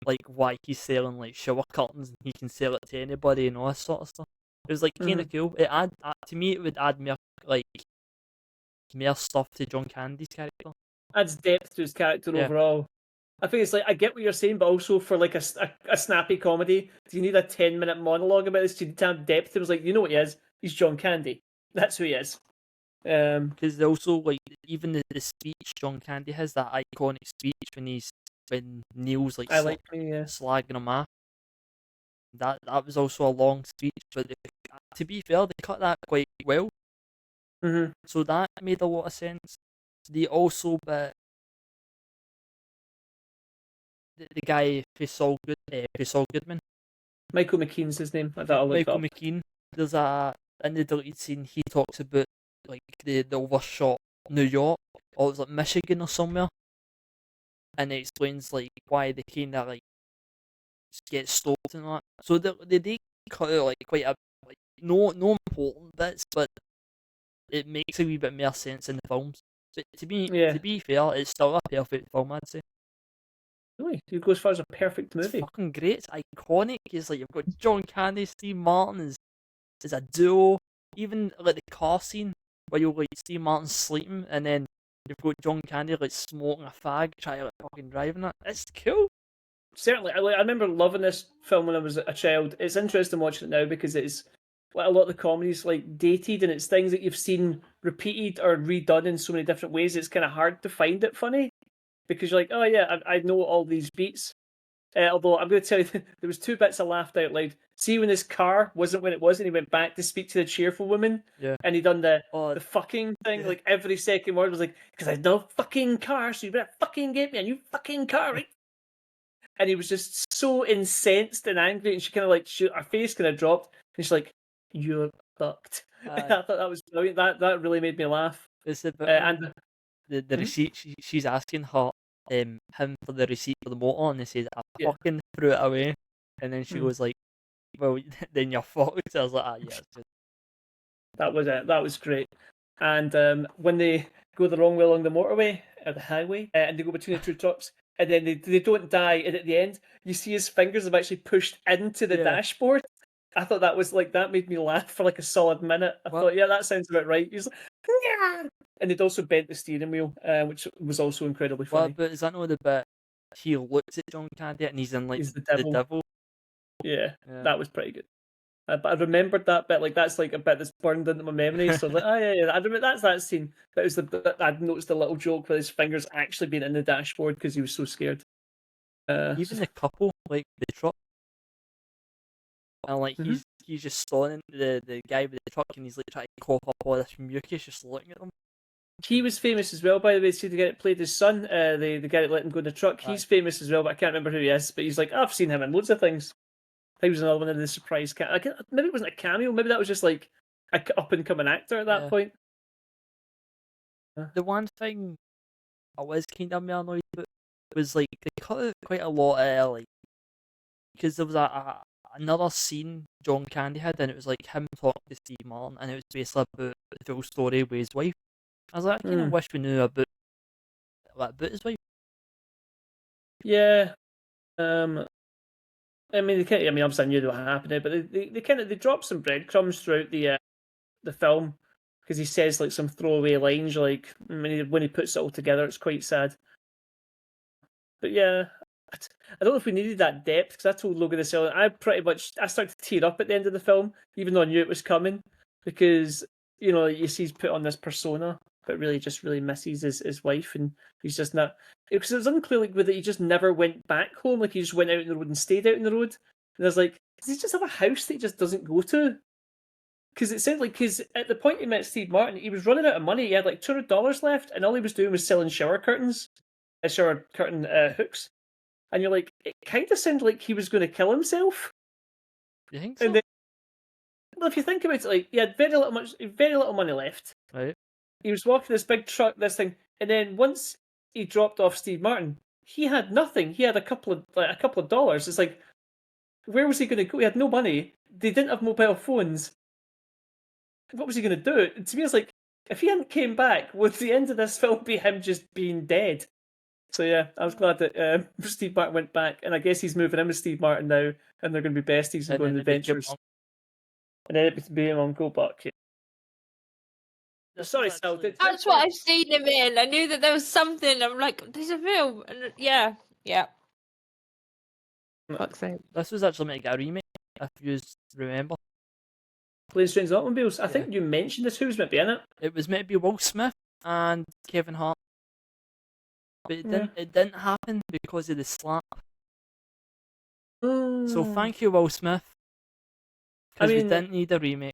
like why he's selling like shower curtains and he can sell it to anybody and all this sort of stuff. It was like kind of cool. To me it would add more stuff to John Candy's character. Adds depth to his character overall. I think it's like, I get what you're saying, but also for like a snappy comedy, do you need a 10-minute monologue about this? Do you need to have depth? It was like, you know what he is? He's John Candy. That's who he is. Because also like even the speech John Candy has, that iconic speech when Neil's like slagging him off. That was also a long speech, but to be fair, they cut that quite well. So that made a lot of sense. They also, but the guy who Saul Goodman, Michael McKean's his name. Michael McKean. There's in the deleted scene he talks about like the overshot New York, or it was like Michigan or somewhere, and it explains like why they kind of like get stopped and that. So they cut out like quite a no important bits, but it makes a wee bit more sense in the films. But to be fair, it's still a perfect film, I'd say. Really? You go as far as a perfect movie? It's fucking great. It's iconic. It's like you've got John Candy, Steve Martin is a duo. Even like the car scene where you're like Steve Martin sleeping, and then you've got John Candy like smoking a fag, trying to like fucking driving it. It's cool. Certainly, I remember loving this film when I was a child. It's interesting watching it now because it's like a lot of the comedies like dated, and it's things that you've seen repeated or redone in so many different ways. It's kind of hard to find it funny because you're like, oh yeah, I know all these beats. Although I'm going to tell you, there was 2 bits I laughed out loud. See when his car wasn't when it was, and he went back to speak to the cheerful woman, and he done the fucking thing. Like every second word was like, because I have no fucking car, so you better fucking get me a new fucking car, right? And he was just so incensed and angry, and she kind of like, her face kind of dropped, and she's like, "You're fucked." I thought that was brilliant. That really made me laugh. It's about and the receipt she's asking her him for the receipt for the motor, and he says, "I Yeah. fucking threw it away," and then she Mm. goes like, "Well, then you're fucked." I was like, "Ah, yeah." It's just... That was it. That was great. And when they go the wrong way along the motorway or the highway, and they go between the two trucks, and then they don't die, and at the end you see his fingers have actually pushed into the Yeah. dashboard. I thought that was like that made me laugh for like a solid minute. I What? thought, yeah, that sounds about right. He's like, "Yeah." And they'd also bent the steering wheel, which was also incredibly Well, funny. but is that not the bit he looks at John Candy and he's in like He's the the devil. devil? Yeah, Yeah. that was pretty good. But I remembered that bit, like that's like a bit that's burned into my memory. So like, oh yeah, I remember that's that scene. But it was I'd noticed a little joke with his fingers actually being in the dashboard because he was so scared. Even the couple, like the truck, and like Mhm. he's just stalling the guy with the truck, and he's like trying to cough up all this mucus, just looking at him. He was famous as well, by the way. See the guy that played his son, the guy that let him go in the truck. He's famous as well, but I can't remember who he is. But he's like, I've seen him in loads of things. He was another one of the surprise maybe it wasn't a cameo. Maybe that was just like a up and coming actor at that point. The one thing I was kind of annoyed about was like they cut out quite a lot of like, because there was another scene John Candy had, and it was like him talking to Steve Martin, and it was basically about the full story with his wife. I was like, I kind of wish we knew about his wife. Yeah. I mean, obviously I knew what happened, but they drop some breadcrumbs throughout the film because he says like some throwaway lines, like when he puts it all together, it's quite sad. But yeah, I don't know if we needed that depth because I told Logan this earlier. I started to tear up at the end of the film, even though I knew it was coming, because you see he's put on this persona, but really just really misses his wife, and he's just not. Because it was unclear like whether he just never went back home, like he just went out in the road and stayed out in the road. And I was like, does he just have a house that he just doesn't go to? Because it sounded like at the point he met Steve Martin, he was running out of money. He had like $200 left, and all he was doing was selling shower curtain hooks. And you're like, it kind of sounded like he was going to kill himself. You think so? And then, well, if you think about it, like he had very little money left. Right. He was walking this big truck, this thing, and then once he dropped off Steve Martin, he had nothing. He had a couple of dollars. It's like, where was he going to go? He had no money. They didn't have mobile phones. What was he going to do? To me, it's like, if he hadn't came back, would the end of this film be him just being dead? So yeah, I was glad that Steve Martin went back, and I guess he's moving in with Steve Martin now, and they're going to be besties and going on adventures. And then it became Uncle Buck. Yeah. Sorry, Sal. That's what I've seen him in. I knew that there was something. I'm like, there's a film, and yeah. Fuck's sake. This was actually meant to get a remake, if you remember. Planes, Trains, and Automobiles. I think you mentioned this. Who was meant to be in it? It was meant to be Will Smith and Kevin Hart, but it didn't happen because of the slap. So thank you, Will Smith, because we didn't need a remake.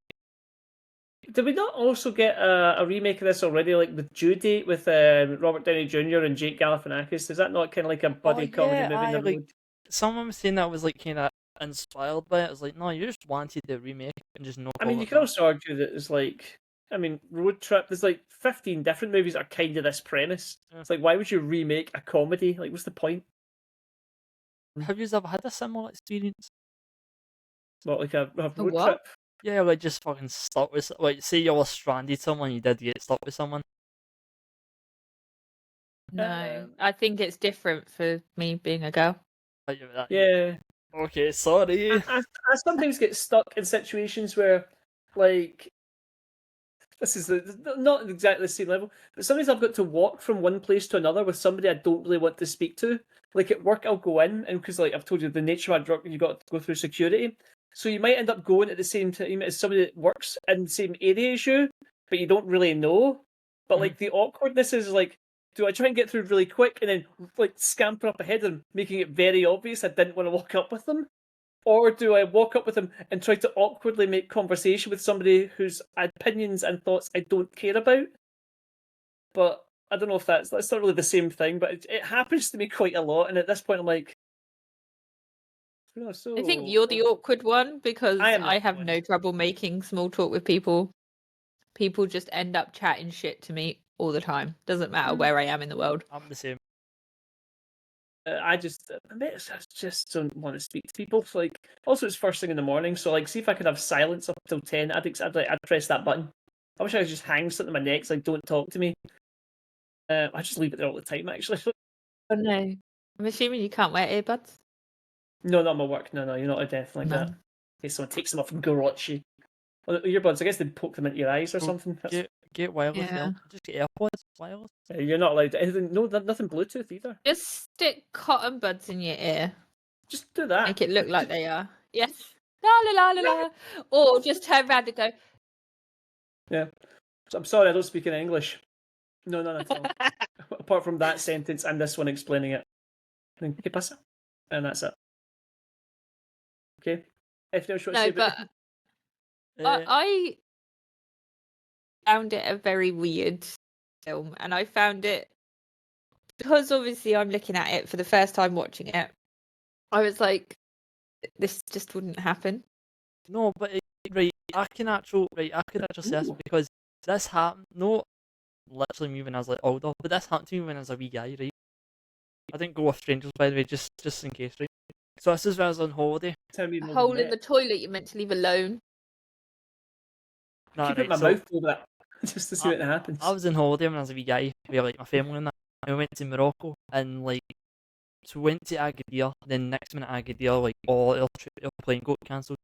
Did we not also get a remake of this already, like with Due Date with Robert Downey Jr. and Jake Galifianakis? Is that not kind of like a buddy comedy movie? Someone was saying that was like kind of inspired by it. I was like, no, you just wanted the remake and just no. I mean, you can also argue that it's like, Road Trip. There's like 15 different movies that are kind of this premise. Yeah. It's like, why would you remake a comedy? Like, what's the point? Have you ever had a similar experience? What, like a road trip? Yeah, like just fucking stuck with, like, say you were stranded somewhere and you did get stuck with someone. No, I think it's different for me being a girl. Yeah. Okay, sorry. I sometimes get stuck in situations where, like, this is not exactly the same level, but sometimes I've got to walk from one place to another with somebody I don't really want to speak to. Like at work, I'll go in, and because like I've told you, the nature of my work, you got to go through security. So you might end up going at the same time as somebody that works in the same area as you, but you don't really know. But like the awkwardness is like, do I try and get through really quick and then like scamper up ahead of them, making it very obvious I didn't want to walk up with them? Or do I walk up with them and try to awkwardly make conversation with somebody whose opinions and thoughts I don't care about? But I don't know if that's not really the same thing, but it happens to me quite a lot. And at this point, I'm like, I think you're the awkward one because I have no trouble making small talk with people. People just end up chatting shit to me all the time. Doesn't matter where I am in the world. I'm the same. I just don't want to speak to people. So, like, also it's first thing in the morning, so like, see if I could have silence up till 10. I'd press that button. I wish I could just hang something on my neck, like, don't talk to me. I just leave it there all the time, actually. Oh no. I'm assuming you can't wear earbuds? No, not my work. No, you're not a death like that. In case someone takes them off and garrots you. Well, earbuds, I guess they'd poke them into your eyes or something. Get wireless. Yeah. Just get AirPods. Wireless. You're not allowed to, anything. No, nothing Bluetooth either. Just stick cotton buds in your ear. Just do that. Make it look like they are. Yes. La la la la la. Or just turn around and go. Yeah. So I'm sorry, I don't speak in English. No, none at all. Apart from that sentence and this one explaining it. ¿Qué pasa? And that's it. Okay. If there's No, but I found it a very weird film, and I found it because obviously I'm looking at it for the first time watching it. I was like, this just wouldn't happen. No, but I can actually say this because this happened. No, literally me when I was like older, but this happened to me when I was a wee guy, right? I didn't go with strangers, by the way, just in case, right? So this is when I was on holiday. A hole in the toilet you're meant to leave alone. No, keep it in my mouth over that just to see what happens. I was on holiday when I was a wee guy. We were like my family and that. And we went to Morocco and like, so we went to Agadir. Then next minute Agadir, like all our plane got cancelled.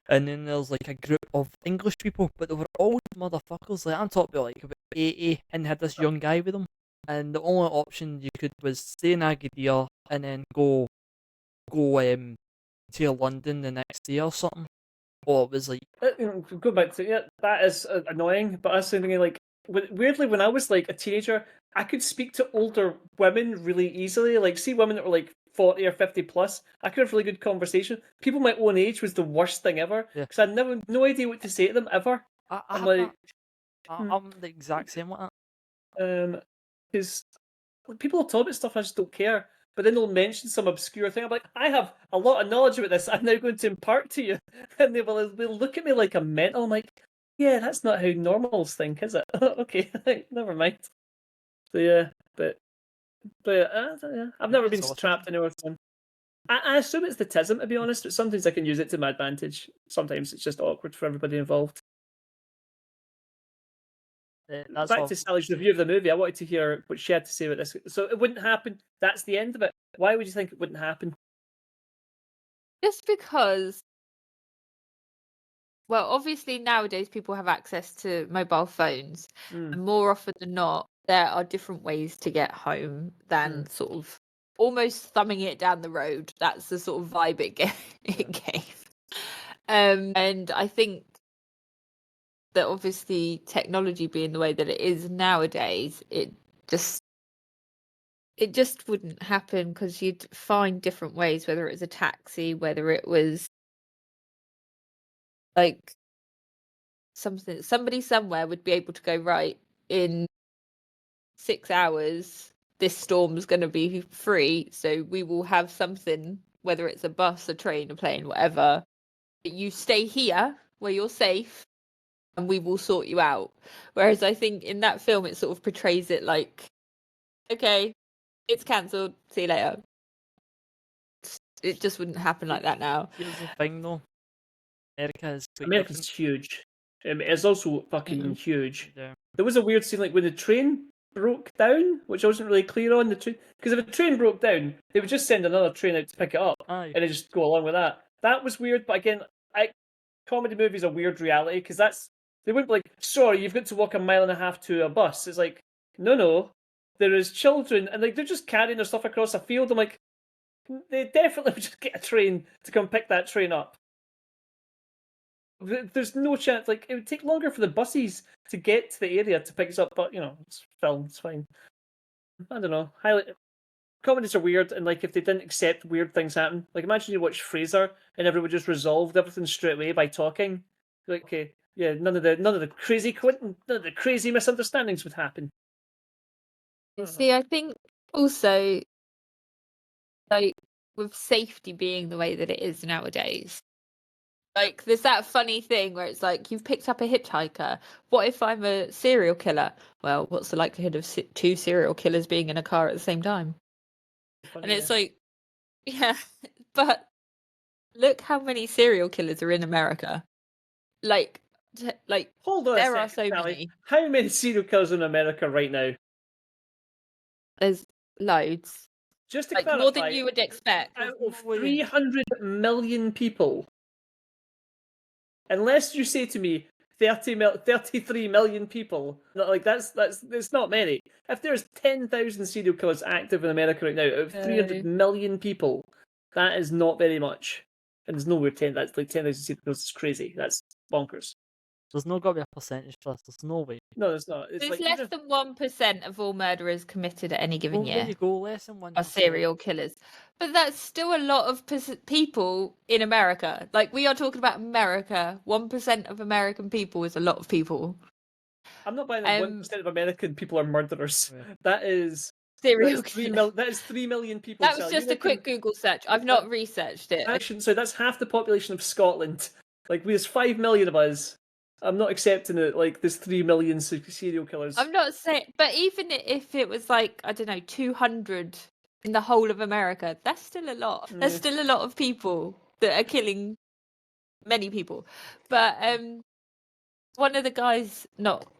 And then there was like a group of English people, but they were old motherfuckers. Like I'm talking about 80, and they had this young guy with them. And the only option you could was stay in Agadir and then go to London the next day or something. Or it was like go back to that is annoying. But I was thinking like weirdly when I was like a teenager, I could speak to older women really easily. Like see women that were like 40 or 50 plus, I could have really good conversation. People my own age was the worst thing ever because I had no idea what to say to them ever. I'm the exact same with that. Because people will talk about stuff I just don't care. But then they'll mention some obscure thing. I'm like, I have a lot of knowledge about this. I'm now going to impart to you. And they'll look at me like I'm mental. I'm like, yeah, that's not how normals think, is it? Okay, never mind. So yeah, but I've never been trapped anywhere. I assume it's the tism, to be honest. But sometimes I can use it to my advantage. Sometimes it's just awkward for everybody involved. Back to Sally's review of the movie, I wanted to hear what she had to say about this. So it wouldn't happen. That's the end of it. Why would you think it wouldn't happen? Just because, well, obviously nowadays people have access to mobile phones, and more often than not, there are different ways to get home than sort of almost thumbing it down the road. That's the sort of vibe it gave. And I think that obviously technology being the way that it is nowadays, it just wouldn't happen because you'd find different ways, whether it was a taxi, whether it was like somebody somewhere would be able to go, right, in 6 hours this storm's going to be free, so we will have something, whether it's a bus, a train, a plane, whatever, you stay here where you're safe and we will sort you out. Whereas I think in that film it sort of portrays it like, okay, it's cancelled, see you later. It just wouldn't happen like that now. Here's the thing though, America's huge. It's also fucking huge. Yeah. There was a weird scene like when the train broke down, which I wasn't really clear on the train. Because if a train broke down, they would just send another train out to pick it up, and they just go along with that. That was weird, but again, comedy movies are weird reality because they wouldn't be like, sorry, you've got to walk 1.5 miles to a bus. It's like, no, there is children, and like they're just carrying their stuff across a field. I'm like, they definitely would just get a train to come pick that train up. There's no chance. Like, it would take longer for the buses to get to the area to pick us up, but it's film, it's fine. I don't know. Comedies are weird, and like if they didn't accept weird things happen, like imagine you watch Frasier and everyone just resolved everything straight away by talking. Like, okay, yeah, none of the crazy misunderstandings would happen. See, I think also, like with safety being the way that it is nowadays, like there's that funny thing where it's like you've picked up a hitchhiker. What if I'm a serial killer? Well, what's the likelihood of 2 serial killers being in a car at the same time? And it's like, yeah, but look how many serial killers are in America. Like, hold on, there are second, so Sally. many. How many serial killers in America right now? There's loads. Just to Like clarify, more than you would expect. out of 300 million people, unless you say to me 33 million people, like that's it's not many. If there's 10,000 serial killers active in America right now out of 300 million people, that is not very much. And there's nowhere 10. That's like 10,000 serial killers. It's crazy. That's bonkers. There's no got to be a percentage for this. There's no way. No, there's not. It's like less than 1% of all murderers committed at any given Well, year there you go. Less than 1%. are serial killers. But that's still a lot of people in America. Like, we are talking about America. 1% of American people is a lot of people. I'm not buying that 1% of American people are murderers. Yeah. That is serial killers. That is 3 million people. That was just a quick Google search. I've not researched it. So that's half the population of Scotland. Like, there's 5 million of us. I'm not accepting it. Like, there's 3 million serial killers. I'm not saying, but even if it was like, I don't know, 200 in the whole of America, that's still a lot. There's still a lot of people that are killing many people. But one of the guys, not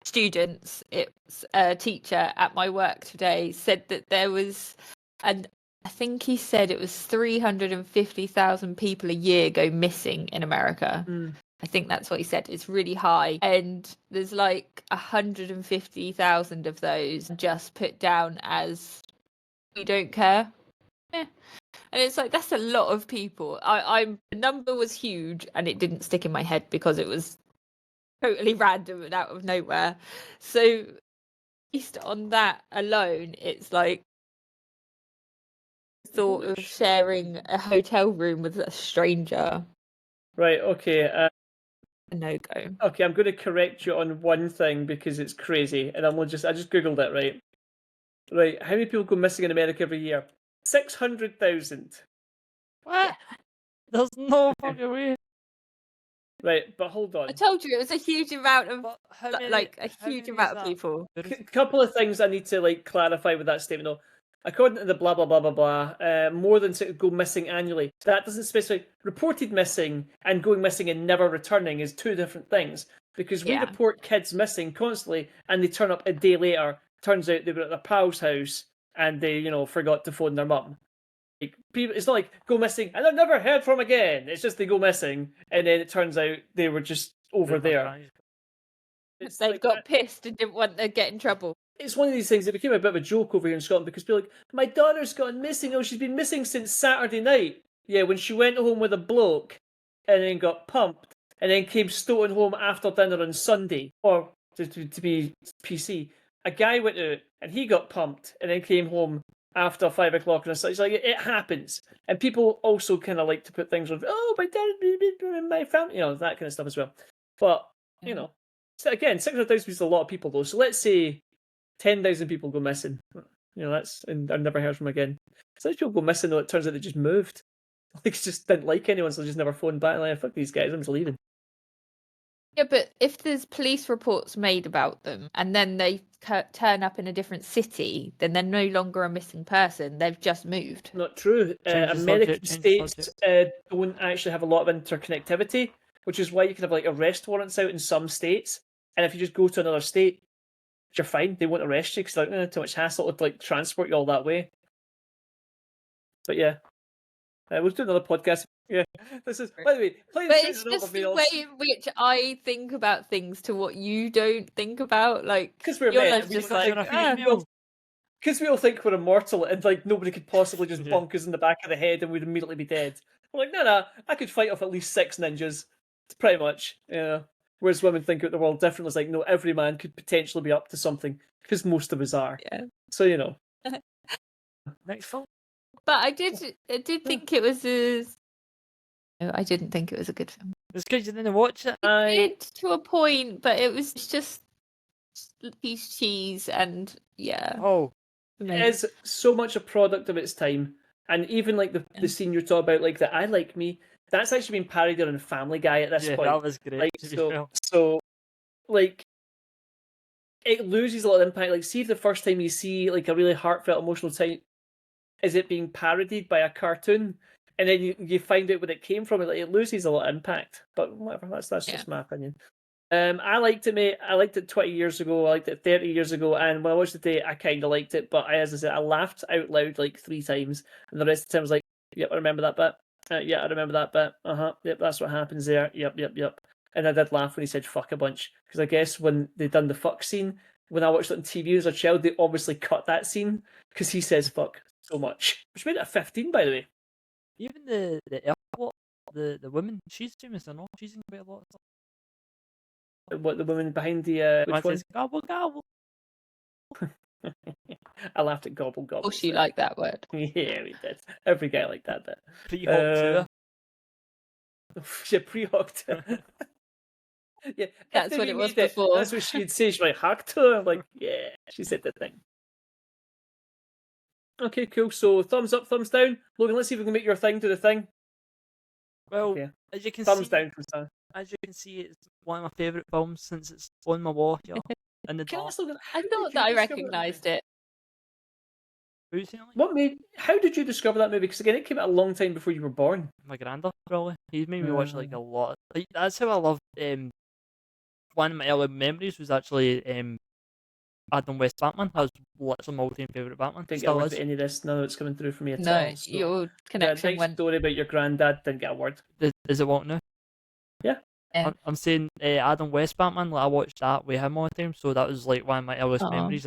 students, it's a teacher at my work today, said that there was, and I think he said it was 350,000 people a year go missing in America. I think that's what he said. It's really high. And there's like 150,000 of those just put down as we don't care. And it's like, that's a lot of people. The number was huge and it didn't stick in my head because it was totally random and out of nowhere. So based on that alone, it's like thought of sharing a hotel room with a stranger. Right, okay. A no-go. Okay, I'm going to correct you on one thing because it's crazy, and I just googled it. Right. How many people go missing in America every year? 600,000. What? There's no fucking way. Right, but hold on. I told you it was a huge amount of of people. A couple of things I need to clarify with that statement though. According to the blah blah blah blah blah, more than 6 go missing annually. That doesn't specify. Reported missing and going missing and never returning is two different things. Because we report kids missing constantly, and they turn up a day later. Turns out they were at their pal's house and they, forgot to phone their mum. Like, people, it's not like go missing and they're never heard from again. It's just they go missing and then it turns out they were just over there. They got pissed and didn't want to get in trouble. It's one of these things that became a bit of a joke over here in Scotland because people are like, my daughter's gone missing. Oh, she's been missing since Saturday night. Yeah, when she went home with a bloke and then got pumped and then came stoating home after dinner on Sunday. Or, to be PC, a guy went out and he got pumped and then came home after 5 o'clock and it's like, it happens. And people also kind of like to put things on, oh, my dad, my family, that kind of stuff as well. But, so again, 600,000 is a lot of people though. So let's say 10,000 people go missing. That's, and I've never heard from them again. So people go missing though, it turns out they just moved. Like, just didn't like anyone, so they just never phoned back. Like, fuck these guys, I'm just leaving. Yeah, but if there's police reports made about them and then they turn up in a different city, then they're no longer a missing person. They've just moved. Not true. American states don't actually have a lot of interconnectivity, which is why you can have arrest warrants out in some states. And if you just go to another state, you're fine. They won't arrest you because too much hassle to transport you all that way. But yeah, we'll do another podcast. Yeah, this is, by the way, but it's just the way in which I think about things to what you don't think about. Because we're men, because we all think we're immortal and nobody could possibly just bonk us in the back of the head and we'd immediately be dead. We're like, no, I could fight off at least 6 ninjas, pretty much. Yeah. Whereas women think about the world differently. It's like, no, every man could potentially be up to something because most of us are. Yeah. So Next film. But I did think it was No, I didn't think it was a good film. It's because you didn't watch it. I did to a point, but it was just piece cheese and Oh. It is so much a product of its time. And even the scene you're talking about, the I Like Me, that's actually been parodied on Family Guy at this point. Yeah, that was great. So it loses a lot of impact. See if the first time you see a really heartfelt, emotional is it being parodied by a cartoon? And then you find out where it came from, it loses a lot of impact. But whatever, that's just my opinion. I liked it, mate. I liked it 20 years ago. I liked it 30 years ago. And when I watched it today, I kind of liked it. But as I said, I laughed out loud like 3 times. And the rest of the time I was like, yep, I remember that bit. Yeah, I remember that bit. Yep, that's what happens there. Yep. And I did laugh when he said fuck a bunch. Because I guess when they done the fuck scene, when I watched it on TV as a child, they obviously cut that scene. Because he says fuck so much. Which made it a 15, by the way. Even the airport, the woman, she's famous enough. She's in quite a lot of stuff. What, the woman behind the which one? Says, gobble gobble. I laughed at gobble gobble. Oh, she liked that word. Yeah, we did. Every guy liked that bit. Pre-hawk Yeah, pre-hawked. Yeah, That's what it was before. That's what she'd say. She'd be like, hack to. I'm like, yeah, she said the thing. Okay, cool. So thumbs up, thumbs down. Logan, let's see if we can make your thing do the thing. Well, okay. as you can thumbs see, down from Sam. As you can see, it's one of my favourite films since it's on my wall here. In the dark. I thought that I recognised it. How did you discover that movie? Because again, it came out a long time before you were born. My granda, probably. He made me watch like a lot. Like, that's how I love. One of my early memories was actually Adam West Batman. That was literally my all-time favourite Batman. Didn't get a word of any of this. None of it's coming through for me at all. No, your connection went. Story about your granddad, didn't get a word. Is it what now? Yeah. I'm saying Adam West Batman. Like, I watched that with him all the time, so that was like one of my earliest memories.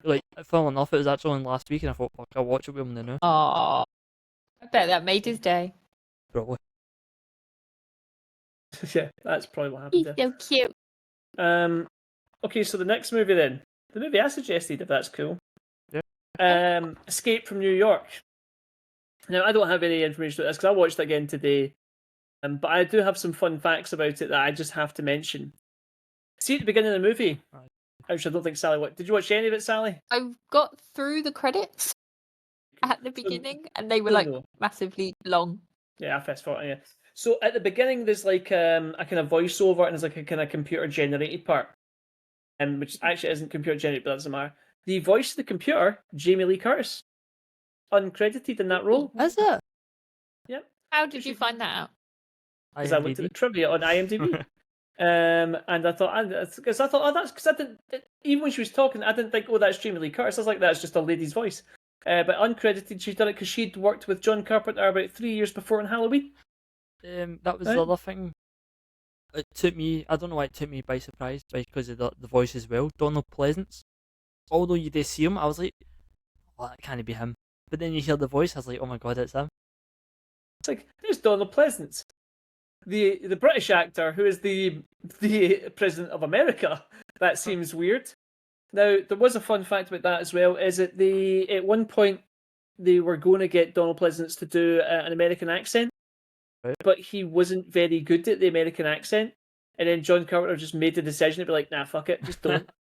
Like, funnily enough, it was actually on last week, and I thought, fuck, I'll watch it with him now. Oh, I bet that made his day. Probably. Yeah, that's probably what happened. He's so cute. Okay, so the next movie then. The movie I suggested, if that's cool. Yeah. Escape from New York. Now, I don't have any information about this because I watched it again today. But I do have some fun facts about it that I just have to mention. See at the beginning of the movie. Actually, I don't think Sally watched. Did you watch any of it, Sally? I got through the credits at the beginning, and they were massively long. Yeah, I fast forward. Yeah. So at the beginning, there's like a kind of voiceover, and there's like a kind of computer generated part, which actually isn't computer generated, but that doesn't matter. The voice of the computer, Jamie Lee Curtis, uncredited in that role. Is it? Yep. How did you find that out? Because I looked at the trivia on IMDb. And I thought, because I thought, oh, that's because I didn't. Even when she was talking, I didn't think, oh, that's Jamie Lee Curtis. I was like, that's just a lady's voice. But uncredited, she's done it because she'd worked with John Carpenter about 3 years before on Halloween. That was the other thing. It took me. I don't know why it took me by surprise, because of the voice as well. Donald Pleasance. Although you did see him, I was like, oh, that can't be him. But then you hear the voice, I was like, oh my god, it's him. It's like, there's Donald Pleasance. The British actor who is the President of America. That seems weird. Now, there was a fun fact about that as well, is that at one point they were going to get Donald Pleasance to do an American accent, right, but he wasn't very good at the American accent, and then John Carpenter just made the decision to be like, nah, fuck it, just don't.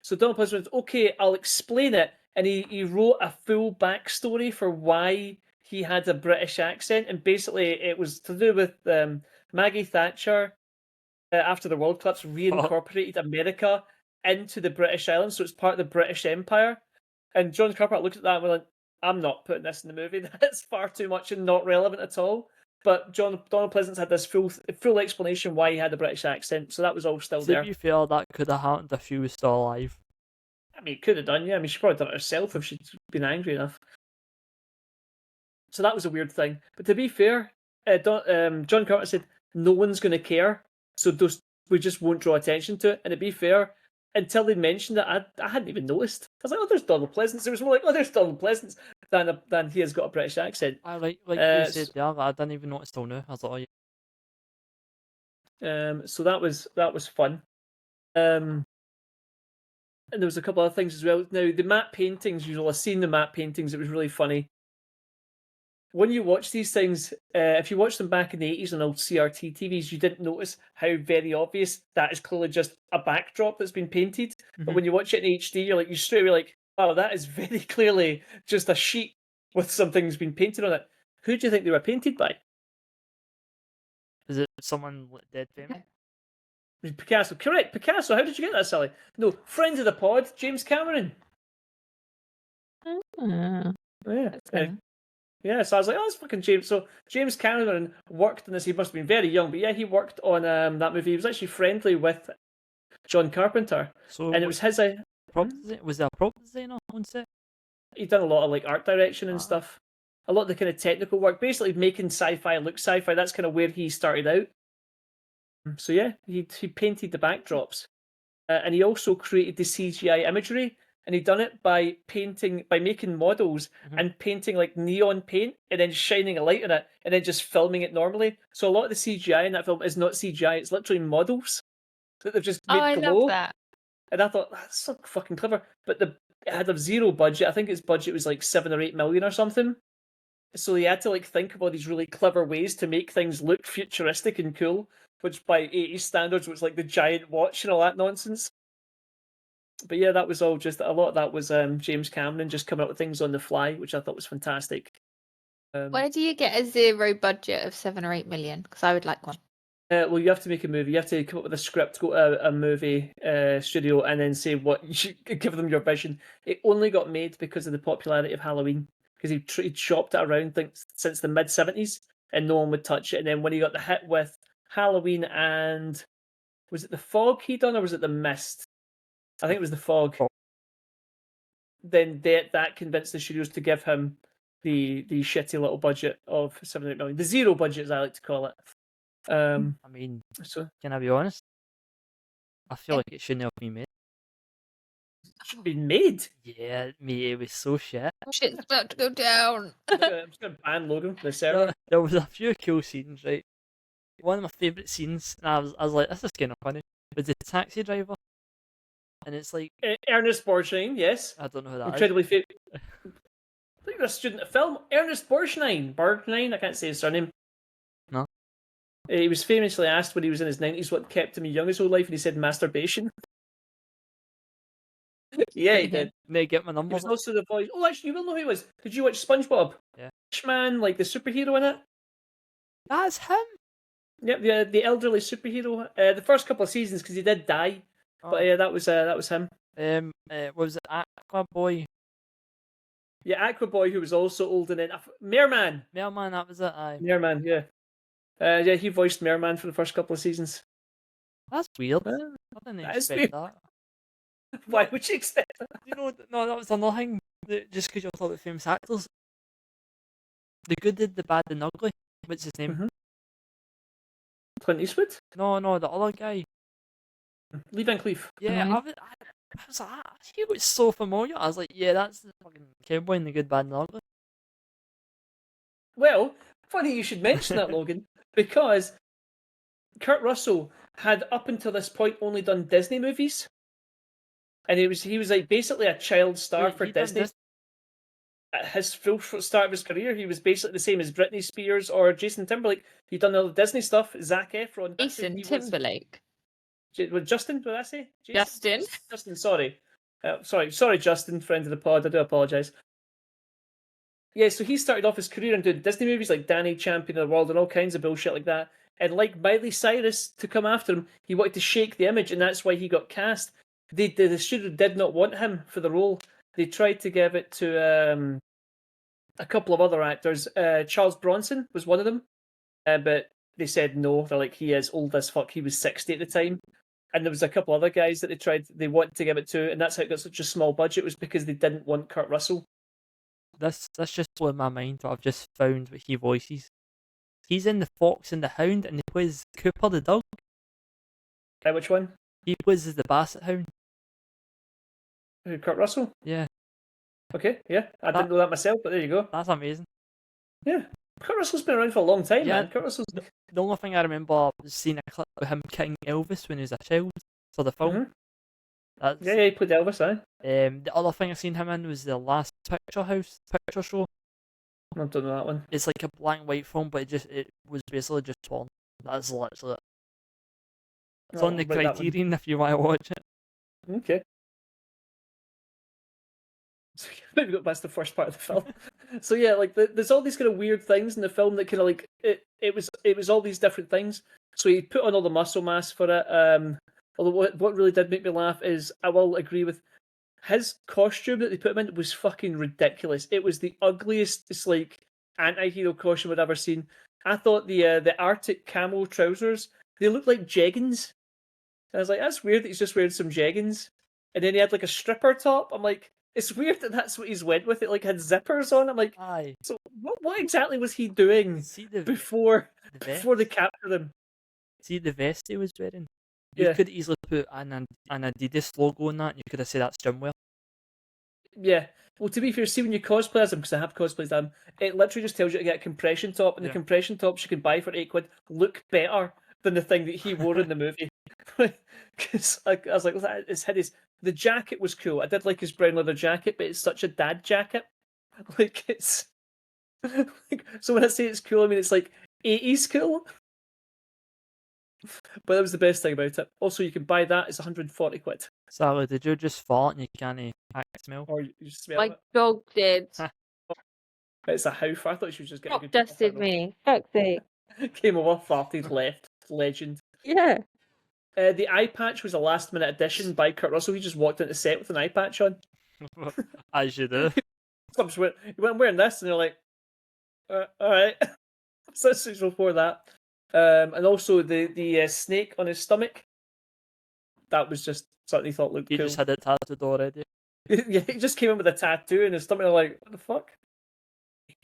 So Donald Pleasance went, okay, I'll explain it, and he wrote a full backstory for why he had a British accent, and basically it was to do with Maggie Thatcher after the world collapse reincorporated America into the British Islands, so it's part of the British Empire. And John Carpenter looked at that and went, I'm not putting this in the movie. That's far too much and not relevant at all. But Donald Pleasance had this full explanation why he had a British accent, so that was all still there. To be fair, that could have happened if she was still alive. I mean, it could have done, yeah. I mean, she probably done it herself if she'd been angry enough. So that was a weird thing. But to be fair, John Carpenter said, no one's going to care, so we just won't draw attention to it. And to be fair, until they mentioned it, I hadn't even noticed. I was like, oh, there's Donald Pleasance. It was more like, oh, there's Donald Pleasance than he has got a British accent. Like you said there, I didn't even notice till now. I was like, oh, yeah. So that was fun. And there was a couple other things as well. Now, the matte paintings, you'll have seen the matte paintings. It was really funny. When you watch these things, if you watch them back in the 80s on old CRT TVs, you didn't notice how very obvious that is clearly just a backdrop that's been painted. Mm-hmm. But when you watch it in HD, you straight away like, wow, that is very clearly just a sheet with something's been painted on it. Who do you think they were painted by? Is it someone dead famous? Picasso. Correct, Picasso. How did you get that, Sally? No, friend of the pod, James Cameron. Ah, Yeah. that's funny. Yeah, so I was like, oh, it's fucking James. So James Cameron worked on this. He must have been very young, but yeah, he worked on that movie. He was actually friendly with John Carpenter, So and it was his. was there a prop designer on set? He'd done a lot of like art direction and Ah. stuff. A lot of the kind of technical work, basically making sci-fi look sci-fi. That's kind of where he started out. So yeah, he painted the backdrops, and he also created the CGI imagery. And he'd done it by making models and painting like neon paint, and then shining a light in it, and then just filming it normally. So a lot of the CGI in that film is not CGI; it's literally models that they've just Oh, made I glow. love that. And I thought that's so fucking clever. But it had a zero budget. I think its budget was like 7 or 8 million or something. So they had to like think of all these really clever ways to make things look futuristic and cool, which by 80s standards was like the giant watch and all that nonsense. But yeah, that was all just a lot of that was James Cameron just coming up with things on the fly, which I thought was fantastic. Where do you get a zero budget of 7 or 8 million? Because I would like one. Well, you have to make a movie. You have to come up with a script, go to a movie studio, and then say what you should give them your vision. It only got made because of the popularity of Halloween, because he'd shopped it around since the mid-70s, and no one would touch it. And then when he got the hit with Halloween and was it The Fog he done, or was it The Mist? I think it was The Fog. Then that convinced the studios to give him the shitty little budget of 7 or 8 million, the zero budget as I like to call it. I mean, So can I be honest? I feel Yeah. like it shouldn't have been made. been made. Yeah, mate, it was so shit. Shit's about to go down. I'm just gonna ban Logan from the server. There was a few cool scenes, right? One of my favourite scenes, and I was like, this is kind of funny, was the taxi driver. And it's like, Ernest Borgnine, yes, I don't know who that is. incredibly famous. I think you're a student of film. Ernest Borgnine, I can't say his surname. No. He was famously asked when he was in his 90s what kept him young his whole life, and he said masturbation. Yeah, he did. May get my He number. was also the voice. Oh, actually, you will know who he was. Did you watch SpongeBob? Yeah. Man, like the superhero in it. That's him. Yep, the elderly superhero. The first couple of seasons because he did die. But yeah, that was him. Was it Aqua Boy? Yeah, Aqua Boy, who was also old and then Merman. Merman, that was it. Aye. Merman, yeah. Yeah, he voiced Merman for the first couple of seasons. That's weird. Uh, I didn't that is expect that. Why would you expect that? You know, no, that was another thing. Just because you're talking about famous actors, the good did the bad and ugly. What's his name? Mhm. Clint Eastwood? No, the other guy. Lee Van Cleef. Yeah, I was like, he was so familiar. I was like, yeah, that's the fucking cowboy in the good, bad, and ugly. Well, funny you should mention that, Logan, because Kurt Russell had up until this point only done Disney movies. And he was like basically a child star Wait, for he done Disney. this- At his full start of his career, he was basically the same as Britney Spears or Jason Timberlake. He'd done all the Disney stuff. Zac Efron. Jason Timberlake. Was Justin? What did I say? Justin. Justin. Sorry. Sorry, Justin, friend of the pod. I do apologise. Yeah, so he started off his career and doing Disney movies like Danny, Champion of the World, and all kinds of bullshit like that. And like Miley Cyrus to come after him, he wanted to shake the image, and that's why he got cast. The studio did not want him for the role. They tried to give it to a couple of other actors. Charles Bronson was one of them, but they said no. They're like, he is old as fuck. He was 60 at the time. And there was a couple other guys that they wanted to give it to, and that's how it got such a small budget, was because they didn't want Kurt Russell. That's just blowing my mind. What I've just found what he voices. He's in The Fox and the Hound, and he plays Cooper the dog. Which one? He plays as the Basset Hound. Who, Kurt Russell? Yeah, Okay, yeah. I didn't know that myself, but there you go. that's amazing. Yeah. Kurt Russell's been around for a long time, Yeah. man. Kurt Russell's... The only thing I remember was seeing a clip of him kicking Elvis when he was a child for the film. Mhm. That's, Yeah, he played Elvis, aye. the other thing I seen him in was the Last Picture Show. I don't know that one. It's like a black and white film, but it was basically just porn. That's literally it. It's Oh, on the about that one. Criterion if you want to watch it. Okay. So maybe got past the first part of the film. So yeah, like there's all these kind of weird things in the film that kind of like it was all these different things. So he put on all the muscle mass for it. Although what really did make me laugh is I will agree with his costume that they put him in was fucking ridiculous. It was the ugliest, it's like anti-hero costume I'd ever seen. I thought the Arctic camo trousers, they looked like jeggings. And I was like, that's weird that he's just wearing some jeggings. And then he had like a stripper top. I'm like, it's weird that that's what he's went with. It like had zippers on. I'm like, Aye. so what exactly was he doing See the before vest? they captured him? See the vest he was wearing? You Yeah. could easily put an Adidas logo on that, and you could have said that's swimwear. Yeah. Well, to be fair, see when you cosplay as him, because I have cosplayed as him, it literally just tells you to get a compression top, and the compression tops you can buy for £8 look better than the thing that he wore in the movie. Because I was like, it's hideous. The jacket was cool. I did like his brown leather jacket, but it's such a dad jacket. Like it's so when I say it's cool, I mean it's like 80s cool. But that was the best thing about it. Also, you can buy that. It's £140. Sally, did you just fart and you can't smell? Or you smell My it. dog did. It's a hoof. I thought she was just getting a Dog good dusted me. Fuck's sake. Came over, farted, left. Legend. Yeah. The eye patch was a last minute addition by Kurt Russell. He just walked into set with an eye patch on. As you do. Some just went, you went wearing this, and they're like, all right. So this is before that. And also the snake on his stomach. That was just something he thought looked He cool. just had it tattooed already. Yeah, he just came in with a tattoo in his stomach. I'm like, what the fuck?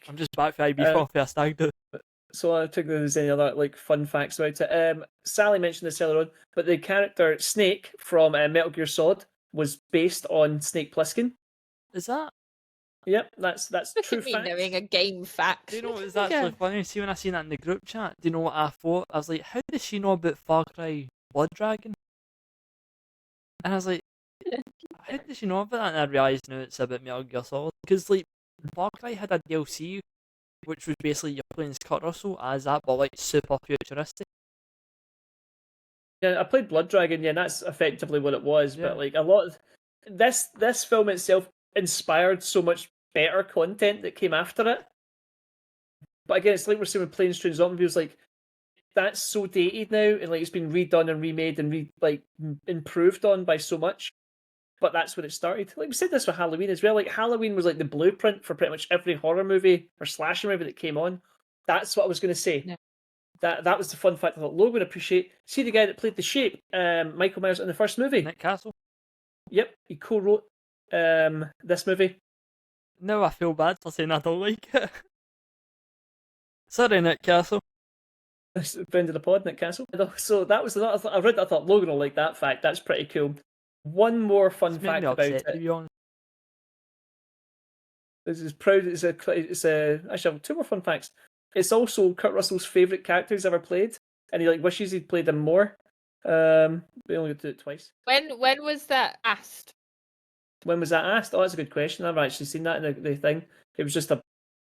I'm just back for IB for a stag do. So I took there's any other like fun facts about it. Sally mentioned this earlier on, but the character Snake from Metal Gear Solid was based on Snake Plissken. Is that? Yep, that's Look true at me fact. knowing a game fact. Do you know what was actually funny? See, when I seen that in the group chat, do you know what I thought? I was like, how does she know about Far Cry Blood Dragon? And I was like, how does she know about that? And I realised now it's about Metal Gear Solid. Because, like, Far Cry had a DLC, which was basically you're playing as Kurt Russell as that, but, like, super futuristic. Yeah, I played Blood Dragon, yeah, and that's effectively what it was. Yeah. But like a lot of this film itself inspired so much better content that came after it. But again, it's like we're saying with Planes, Trains, Automobiles, like that's so dated now, and like it's been redone and remade and improved on by so much. But that's when it started. Like we said this with Halloween as well. Like Halloween was like the blueprint for pretty much every horror movie or slasher movie that came on. That's what I was going to say. Yeah. That was the fun fact I thought Logan would appreciate. See the guy that played the Shape, Michael Myers in the first movie. Nick Castle. Yep, he co-wrote this movie. Now I feel bad for saying I don't like it. Sorry, Nick Castle. Friend of the pod, Nick Castle. So that was another. I read that. I thought Logan will like that fact. That's pretty cool. One more fun It's fact made me about upset, to it. be honest. This is proud. It's a. Actually, I have two more fun facts. It's also Kurt Russell's favourite character he's ever played, and he like wishes he'd played him more. We only got to do it twice. When was that asked? When was that asked? Oh, that's a good question. I've actually seen that in the thing. It was just a.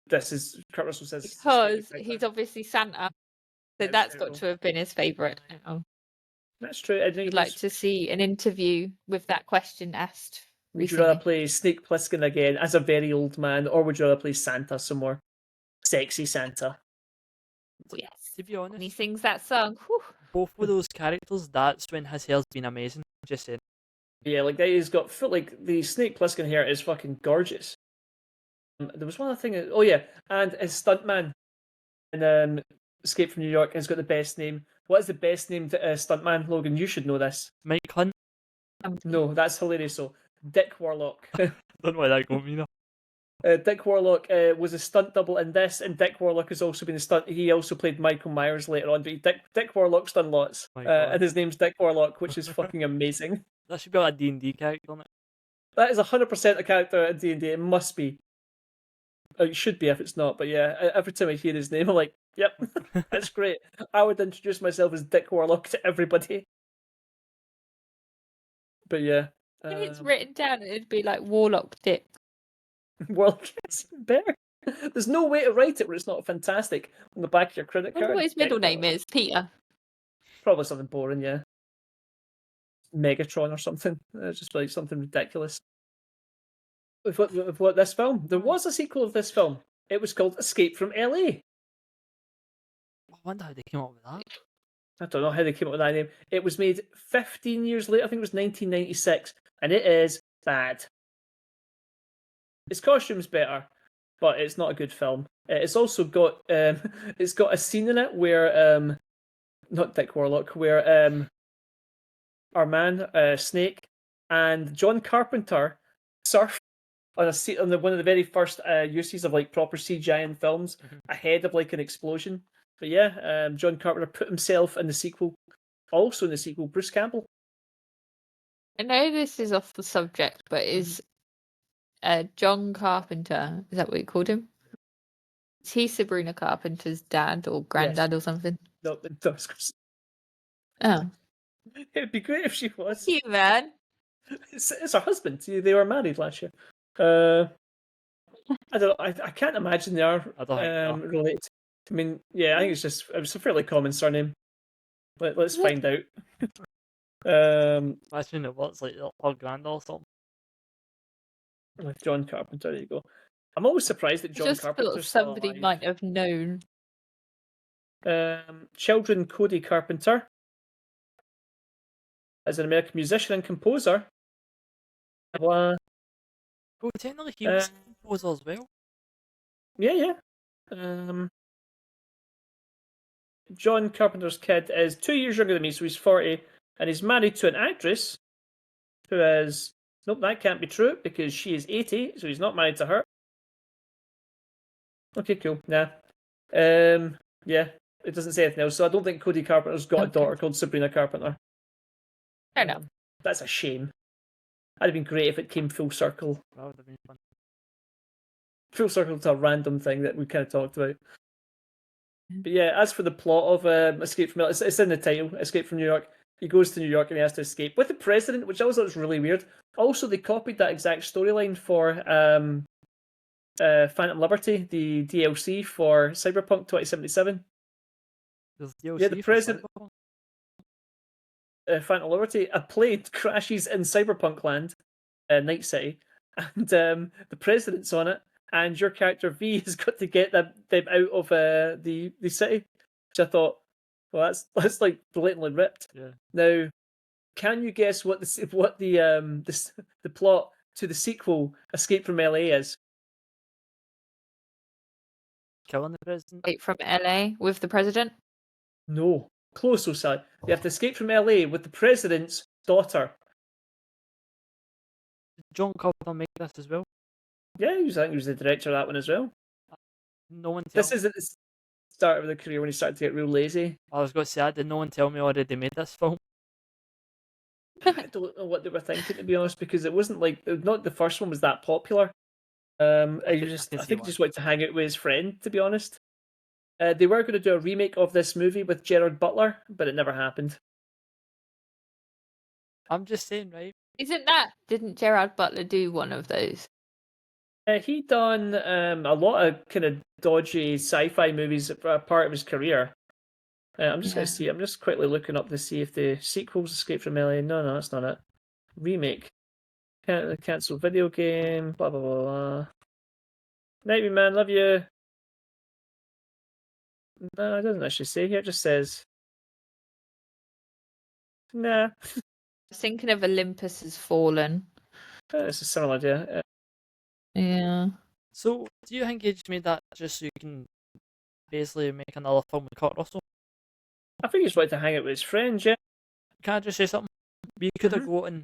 This is Kurt Russell says Because he's obviously Santa, so that's got to have been his favourite. That's true. I'd like to see an interview with that question asked. Would you rather play Snake Plissken again as a very old man, or would you rather play Santa some more? Sexy Santa. Yes. To be honest, When he sings that song, whew. both of those characters, that's when his hair's been amazing. Just saying. Yeah, like he's got like the Snake Plissken hair is fucking gorgeous. There was one other thing. Oh yeah, and his stuntman in Escape from New York has got the best name. What is the best named stuntman, Logan? You should know this. Mike Hunt. No, that's hilarious. So Dick Warlock. Don't know why that got me though. Dick Warlock was a stunt double in this, and Dick Warlock has also been a stunt. He also played Michael Myers later on, but Dick Warlock's done lots, and his name's Dick Warlock, which is fucking amazing. That should be like a D&D character, on it. That is 100% a character in D&D. It must be. It should be if it's not, but yeah, every time I hear his name, I'm like, yep, that's great. I would introduce myself as Dick Warlock to everybody. But yeah. If it's written down, it'd be like Warlock Dick. Warlock is better. There's no way to write it where it's not fantastic on the back of your credit I wonder card. what his middle name is. Peter. Probably something boring, yeah. Megatron or something. Just like something ridiculous. With what this film? There was a sequel of this film. It was called Escape from LA. I wonder how they came up with that. I don't know how they came up with that name. It was made 15 years later. I think it was 1996, and it is bad. His costume's better, but it's not a good film. It's also got it's got a scene in it where not Dick Warlock, where our man Snake and John Carpenter surf on a seat on one of the very first uses of like proper CGI in films ahead of like an explosion. But yeah, John Carpenter put himself in the sequel. Also in the sequel, Bruce Campbell. I know this is off the subject, but is John Carpenter, is that what you called him? Is he Sabrina Carpenter's dad or granddad or something? No, Oh. it'd be great if she was. You man. It's her husband. They were married last year. I don't. I can't imagine they are related. I mean, yeah, I think it's a fairly common surname. Let's find out. Imagine it was like her grand or something. With John Carpenter, there you go. I'm always surprised that John Carpenter. Somebody might have known. Children Cody Carpenter is an American musician and composer. Well, technically he was a composer as well. Yeah. John Carpenter's kid is 2 years younger than me, so he's 40, and he's married to an actress who is... Nope, that can't be true, because she is 80, so he's not married to her. Okay, cool. Nah. Yeah, it doesn't say anything else, so I don't think Cody Carpenter's got a daughter called Sabrina Carpenter. Fair enough. That's a shame. That'd have been great if it came full circle. That would have been fun. Full circle to a random thing that we kind of talked about. But yeah, as for the plot of Escape from... It's in the title, Escape from New York. He goes to New York and he has to escape with the president, which I always thought was really weird. Also, they copied that exact storyline for Phantom Liberty, the DLC for Cyberpunk 2077. Yeah, the president... Phantom Liberty, a plane crashes in Cyberpunk land, Night City, and the president's on it, and your character V has got to get them out of the city, which I thought, well, that's like blatantly ripped. Yeah. Now, can you guess what the plot to the sequel Escape from LA is? Killing the president. Escape from LA with the president? No. Close, so sad. They have to escape from LA with the president's daughter. Did John Carpenter make this as well? Yeah, I think he was the director of that one as well. No one. This is at the start of the career when he started to get real lazy. I was going to say, did no one tell me already made this film? I don't know what they were thinking, to be honest, because it wasn't like not the first one was that popular. I think he just wanted to hang out with his friend, to be honest. They were going to do a remake of this movie with Gerard Butler, but it never happened. I'm just saying, right? Didn't Gerard Butler do one of those? He done a lot of kind of dodgy sci-fi movies part of his career. I'm just going to see. I'm just quickly looking up to see if the sequels Escape from LA. No, that's not it. Remake. Cancel video game. Blah blah blah blah. Night, man. Love you. No, it doesn't actually say here. It just says. Nah. I was thinking of Olympus Has Fallen. It's a similar idea. Yeah. So, do you think he just made that just so you can basically make another film with Kurt Russell? I think he's wanted to hang out with his friends, yeah. Can I just say something? We could have gotten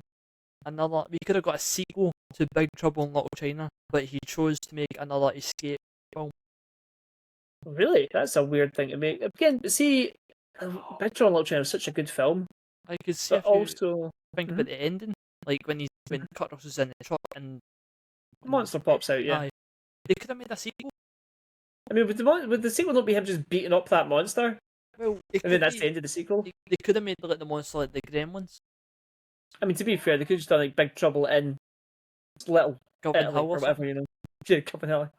we could have got a sequel to Big Trouble in Little China, but he chose to make another escape film. Really? That's a weird thing to make. Again, see, Big Trouble in Little China was such a good film. I could see but also think about the ending, like when Kurt Russell's in the truck and monster pops out, yeah. They could have made a sequel. I mean, would the sequel not be him just beating up that monster? Well, and then that's the end of the sequel. They could have made like the monster like the Gremlins. I mean, to be fair, they could have just done like Big Trouble in Little Italy or whatever, you know. Yeah, Copenhagen.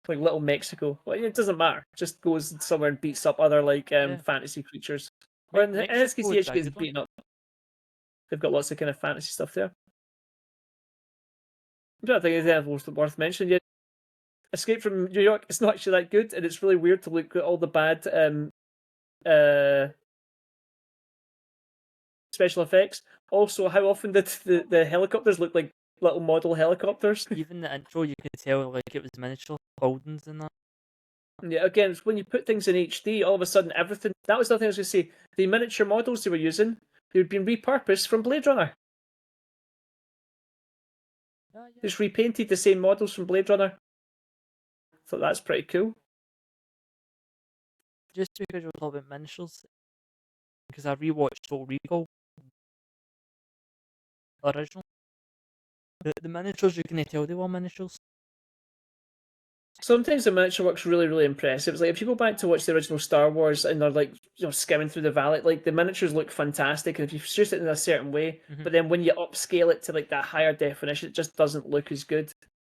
Like Little Mexico. Well, it doesn't matter. Just goes somewhere and beats up other like fantasy creatures. Or in SKC, it gets beaten up. They've got lots of kind of fantasy stuff there. I don't think anything worth mentioning yet. Escape from New York, it's not actually that good, and it's really weird to look at all the bad special effects. Also, how often did the helicopters look like little model helicopters. Even the intro, you could tell like it was miniature buildings and that. Yeah, again, it's when you put things in HD, all of a sudden everything. That was the thing I was going to say. The miniature models they were using, they'd been repurposed from Blade Runner. Yeah. Just repainted the same models from Blade Runner. Thought that's pretty cool. Just because you're talking about miniatures, because I rewatched Total Recall original. The miniatures, you can tell they were miniatures. Sometimes the miniature work's really, really impressive. It's like if you go back to watch the original Star Wars and they're like, skimming through the valley, like the miniatures look fantastic, and if you shoot it in a certain way, but then when you upscale it to like that higher definition, it just doesn't look as good.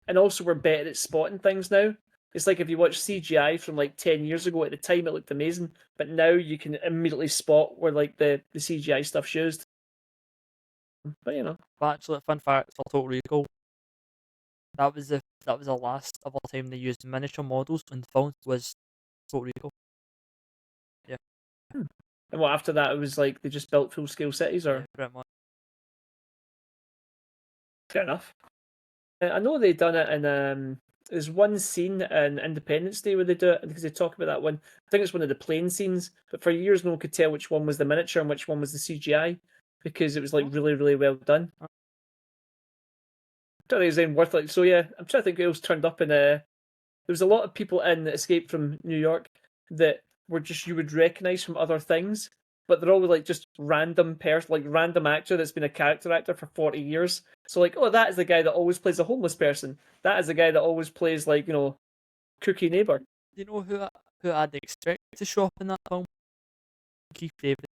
And also, we're better at spotting things now. It's like if you watch CGI from like 10 years ago, at the time it looked amazing, but now you can immediately spot where like the CGI stuff's used. But But actually, fun fact for Total Recall, that was the last of all time they used miniature models in films was Total Recall. Yeah. And what after that, it was like they just built full scale cities, or Yeah, pretty much. fair enough. I know they done it in there's one scene in Independence Day where they do it because they talk about that one. I think it's one of the plane scenes, but for years no one could tell which one was the miniature and which one was the CGI because it was like really, really well done. I don't think it's even worth it. So yeah, I'm trying to think who else turned up in there was a lot of people in that escaped from New York that were just you would recognise from other things, but they're all like just random random actor that's been a character actor for 40 years. So like, oh, that is the guy that always plays a homeless person. That is the guy that always plays like, kooky neighbour. Do you know who I'd expect to show up in that film? Keith David.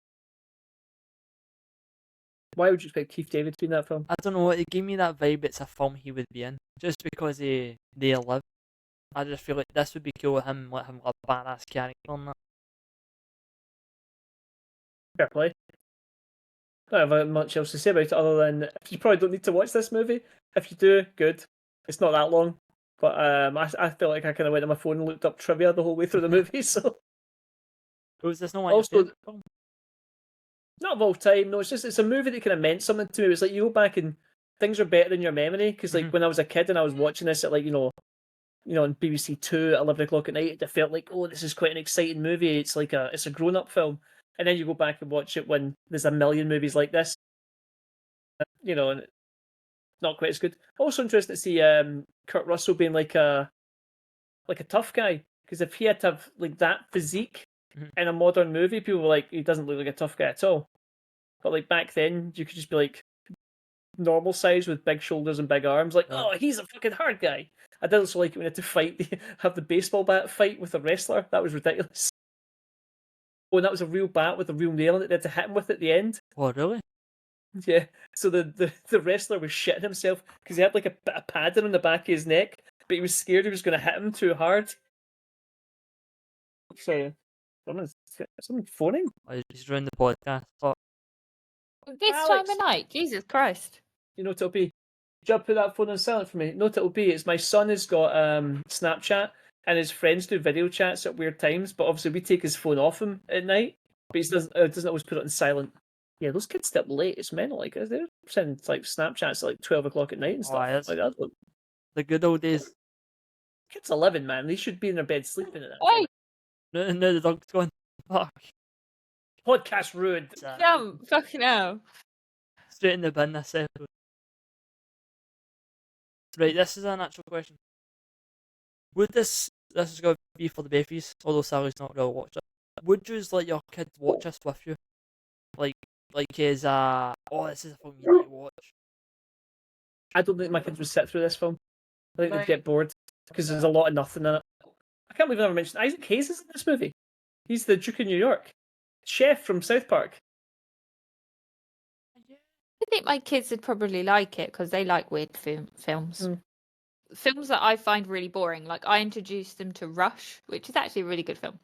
Why would you expect Keith David to be in that film? I don't know, it gave me that vibe it's a film he would be in. Just because they live. I just feel like this would be cool with him, let him live a badass character on that. Fair play. I don't have much else to say about it other than you probably don't need to watch this movie. If you do, good. It's not that long. But I felt like I kind of went on my phone and looked up trivia the whole way through the movie. So Was this not like also, your favourite film? not of all time. No, it's a movie that kind of meant something to me. It was like you go back and things are better in your memory because like when I was a kid and I was watching this at like on BBC Two at 11 o'clock at night, it felt like, oh, this is quite an exciting movie. It's like it's a grown up film, and then you go back and watch it when there's a million movies like this, and it's not quite as good. Also interesting to see Kurt Russell being like a tough guy, because if he had to have like that physique in a modern movie, people were like, he doesn't look like a tough guy at all. But like back then, you could just be like normal size with big shoulders and big arms, like, oh, he's a fucking hard guy. I did also like it when he had to fight, have the baseball bat fight with a wrestler. That was ridiculous. Oh, and that was a real bat with a real nail in it. They had to hit him with at the end. Oh, really? Yeah. So the wrestler was shitting himself because he had like a bit of padding on the back of his neck, but he was scared he was going to hit him too hard. Sorry, someone phoning? He's ruined the podcast. Oh. This Alex. time of night, Jesus Christ. You know what it'll be? Just put that phone on silent for me. You know what it'll be? It's my son has got Snapchat and his friends do video chats at weird times, but obviously we take his phone off him at night, but he doesn't always put it on silent. Yeah, those kids stay up late. It's mental. Like they're sending like Snapchats at like 12 o'clock at night and stuff. Yes. Like that. The good old days. Kids 11, man. They should be in their bed sleeping at that Oi! time. No, the dog's gone. Fuck. Podcast ruined. Jump! Fucking hell. Straight in the bin this episode. Right, this is an actual question. Would this is going to be for the Befies, although Sally's not going to watch it. Would you let your kid watch this with you? Like as this is a film you need to watch. I don't think my kids would sit through this film. I think they'd get bored because there's a lot of nothing in it. I can't believe I never mentioned Isaac Hayes is in this movie. He's the Duke of New York, chef from South Park. I think my kids would probably like it because they like weird films. Films that I find really boring. Like I introduced them to Rush, which is actually a really good film.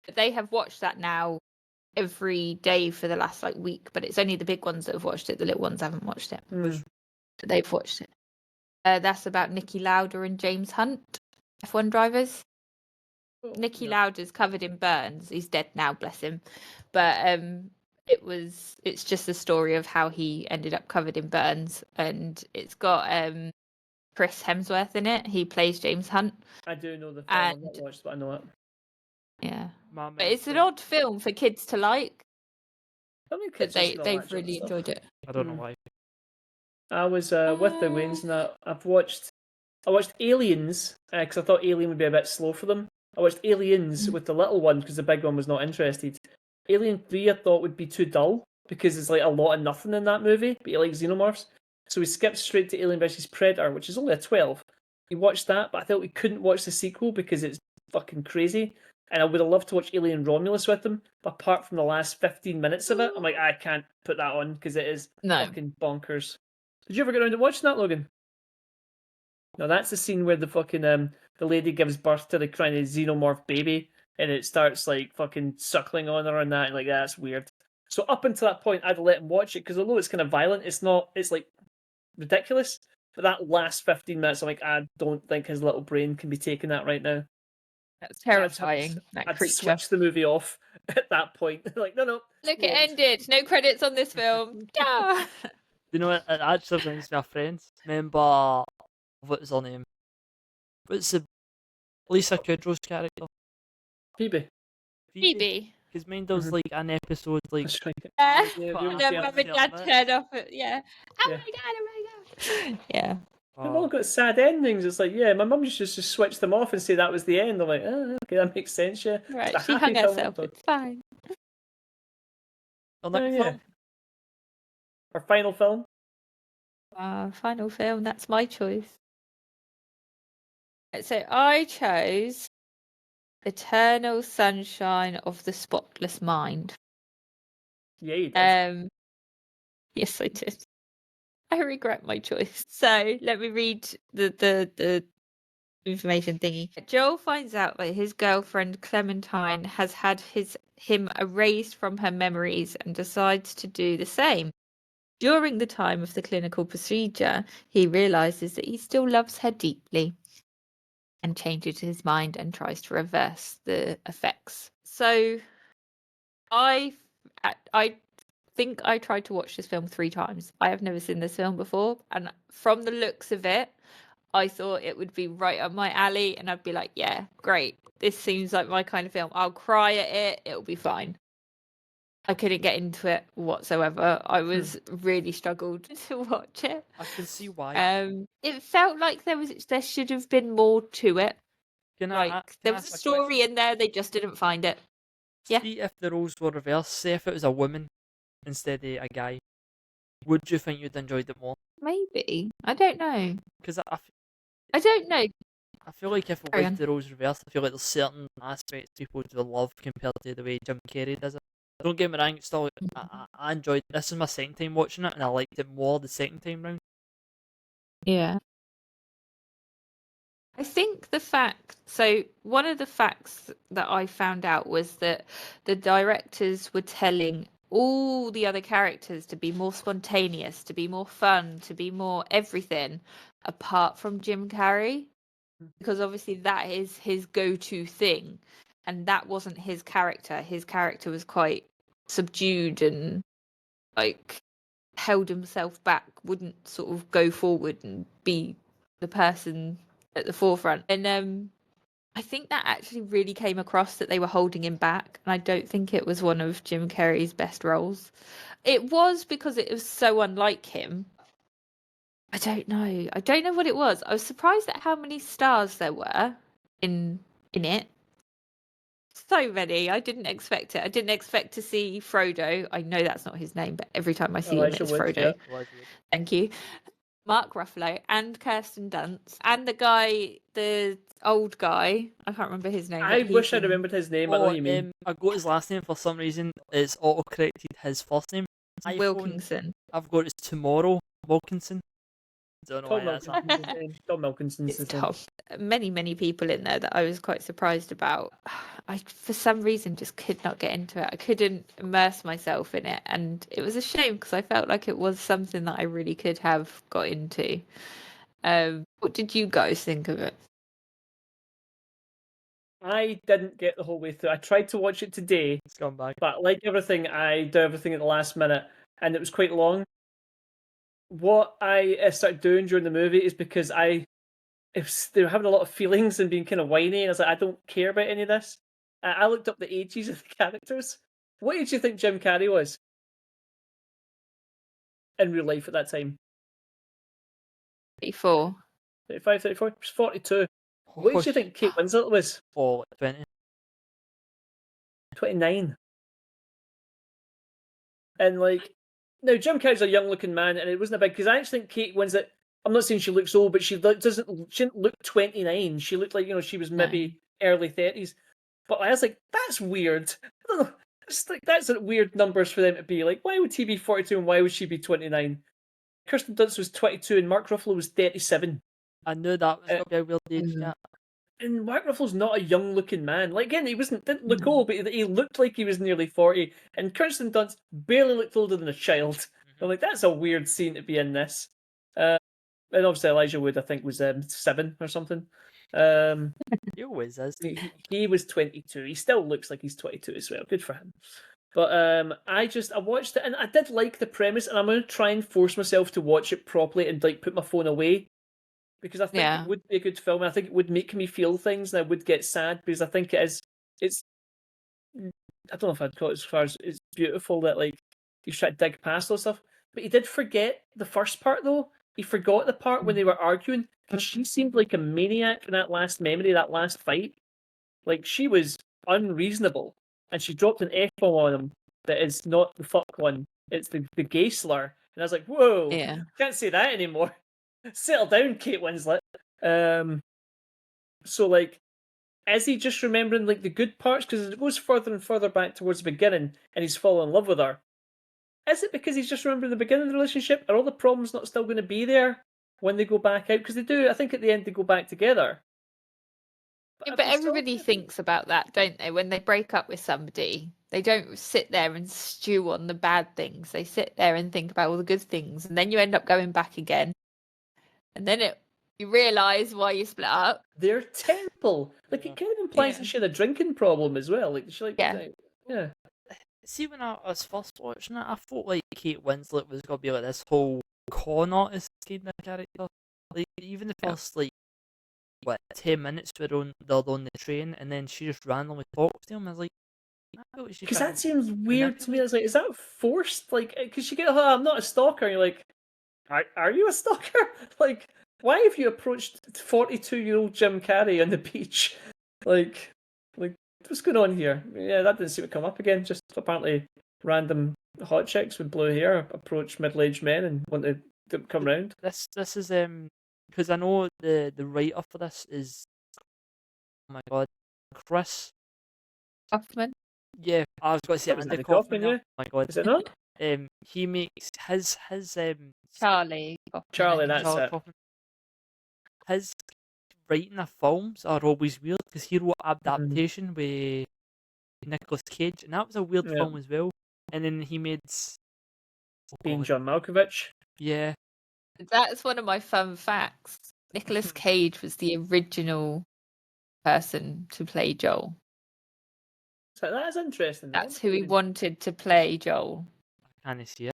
But they have watched that now every day for the last week, but it's only the big ones that have watched it. The little ones haven't watched it. But they've watched it. That's about Niki Lauda and James Hunt, F1 drivers. Niki Lauda's covered in burns. He's dead now, bless him. But it's just the story of how he ended up covered in burns, and it's got Chris Hemsworth in it. He plays James Hunt. I do know the film. I've not And watched, but I know it. yeah, My but it's an mental- odd film for kids to like. I mean, But kids just not they've that sort of really stuff. enjoyed it. I don't know why. I was with the Waynes, and I watched Aliens because I thought Alien would be a bit slow for them. I watched Aliens with the little one because the big one was not interested. Alien 3 I thought would be too dull because there's like a lot of nothing in that movie, but you like xenomorphs. So we skipped straight to Alien vs Predator, which is only a 12. We watched that, but I thought we couldn't watch the sequel because it's fucking crazy. And I would have loved to watch Alien Romulus with them, but apart from the last 15 minutes of it, I'm like, I can't put that on because it is fucking bonkers. Did you ever get around to watching that, Logan? No, that's the scene where the fucking the lady gives birth to the kind of xenomorph baby, and it starts like fucking suckling on her and that, and like that's weird. So up until that point, I'd let him watch it because although it's kind of violent, it's not. It's like ridiculous. But that last 15 minutes, I'm like, I don't think his little brain can be taking that right now. That's terrifying. I'd creature. switch the movie off at that point. Like, no. Look, it ended. No credits on this film. Yeah. You know, it actually brings me a friend. Remember, what's her name? What's the Lisa Kudrow's character? Phoebe. Phoebe. Because mine does like an episode like. Yeah. Yeah, And then mum and dad turn off it. Yeah. Oh Yeah. my god. Yeah. They've all got sad endings. It's like, yeah, my mum used to just switch them off and say that was the end. I'm like, oh, okay, that makes sense, yeah. Right. It's a She happy hung film, herself. but- It's fine. Our next yeah. film? Our final film. Final film. That's my choice. So I chose Eternal Sunshine of the Spotless Mind. Yeah, you did. Yes, I did. I regret my choice. So let me read the information thingy. Joel finds out that his girlfriend Clementine has had him erased from her memories and decides to do the same. During the time of the clinical procedure, he realizes that he still loves her deeply and changes his mind and tries to reverse the effects. So I think I tried to watch this film 3 times. I have never seen this film before, and from the looks of it, I thought it would be right up my alley, and I'd be like, yeah, great. This seems like my kind of film. I'll cry at it. It'll be fine. I couldn't get into it whatsoever. I was really struggled to watch it. I can see why. It felt like there should have been more to it. There was a story in there, they just didn't find it. Yeah. See if the roles were reversed. Say if it was a woman instead of a guy. Would you think you'd enjoyed it more? Maybe. I don't know. Because I don't know. I feel like if it Carry was on. the roles reversed, I feel like there's certain aspects people would love compared to the way Jim Carrey does it. Don't get me wrong, it's still, I enjoyed this is my second time watching it, and I liked it more the second time round. Yeah. I think one of the facts that I found out was that the directors were telling all the other characters to be more spontaneous, to be more fun, to be more everything, apart from Jim Carrey, because obviously that is his go-to thing, and that wasn't his character. His character was quite subdued and like held himself back, wouldn't sort of go forward and be the person at the forefront. And I think that actually really came across that they were holding him back, and I don't think it was one of Jim Carrey's best roles. It was because it was so unlike him. I don't know what it was. I was surprised at how many stars there were in it. So many. I didn't expect it. I didn't expect to see Frodo. I know that's not his name, but every time I see him, it's Frodo. Yeah. Thank you. Mark Ruffalo and Kirsten Dunst and the old guy. I can't remember his name. I wish I remembered his name. I know what you mean. I got his last name for some reason. It's auto-corrected his first name. Wilkinson. I've got it Tomorrow Wilkinson. Don't know why that's Tom Wilkinson's It's name. Tom. Many people in there that I was quite surprised about. I, for some reason, just could not get into it. I couldn't immerse myself in it, and it was a shame because I felt like it was something that I really could have got into. What did you guys think of it? I didn't get the whole way through. I tried to watch it today, It's gone back. but like everything, I do everything at the last minute, and it was quite long. What I started doing during the movie is because they were having a lot of feelings and being kind of whiny, and I was like, I don't care about any of this. I looked up the ages of the characters. What age do you think Jim Carrey was in real life at that time? 34. 35, 34? He was 42. What age do you think Kate Winslet was? Oh, 20. 29. And like, now Jim Carrey's a young-looking man, and it wasn't a big because I actually think Kate Winslet. I'm not saying she looks old, but she didn't look 29. She looked like she was maybe early 30s. But I was like, that's weird. I don't know. It's like that's weird numbers for them to be. Like, why would he be 42 and why would she be 29? Kirsten Dunst was 22 and Mark Ruffalo was 37. I knew that was going to be a weird age gap. And Mark Ruffalo's not a young-looking man. Like again, he didn't look old, but he looked like he was nearly 40. And Kirsten Dunst barely looked older than a child. I'm like, that's a weird scene to be in this. And obviously Elijah Wood, I think, was 7 or something. He always is. He was 22. He still looks like he's 22 as well. Good for him. But I watched it, and I did like the premise, and I'm going to try and force myself to watch it properly and like put my phone away, because I think it would be a good film. And I think it would make me feel things, and I would get sad because I think it's. I don't know if I'd call it as far as it's beautiful that like he's trying to dig past all stuff, but he did forget the first part though. He forgot the part when they were arguing, and she seemed like a maniac in that last memory, that last fight. Like, she was unreasonable, and she dropped an F-bomb on him that is not the fuck one. It's the gay slur. And I was like, whoa, can't say that anymore. Settle down, Kate Winslet. So, like, is he just remembering, like, the good parts? Because it goes further and further back towards the beginning, and he's fallen in love with her. Is it because he's just remembering the beginning of the relationship? Are all the problems not still going to be there when they go back out? Because they do, I think at the end they go back together. But everybody thinks about that, don't they? When they break up with somebody, they don't sit there and stew on the bad things. They sit there and think about all the good things. And then you end up going back again. And then you realise why you split up. They're terrible. Like, it kind of implies that she had a drinking problem as well. Like, she yeah. See, when I was first watching it, I thought like Kate Winslet was gonna be like this whole con artist kind of character. Like even the first 10 minutes they're on the train, and then she just randomly talks to him. I was like, because that seems weird to me. I was like, is that forced? Like, because she get, I'm not a stalker. And you're like, are you a stalker? Like, why have you approached 42-year-old Jim Carrey on the beach? Like. What's going on here? Yeah, that didn't seem to come up again. Just apparently random hot chicks with blue hair approach middle-aged men and want to come round. This is because I know the writer for this is, oh my god, Chris Kaufman. Yeah, I was going to say Andy Kaufman. Yeah. Oh my god, is it not? He makes his Charlie. Charlie, that's it. Kaufman. His writing of films are always weird because he wrote Adaptation with Nicolas Cage, and that was a weird film as well. And then he made Being John Malkovich. Yeah, that's one of my fun facts. Nicolas Cage was the original person to play Joel. So that is interesting. That's who he wanted to play Joel. I kind of see it.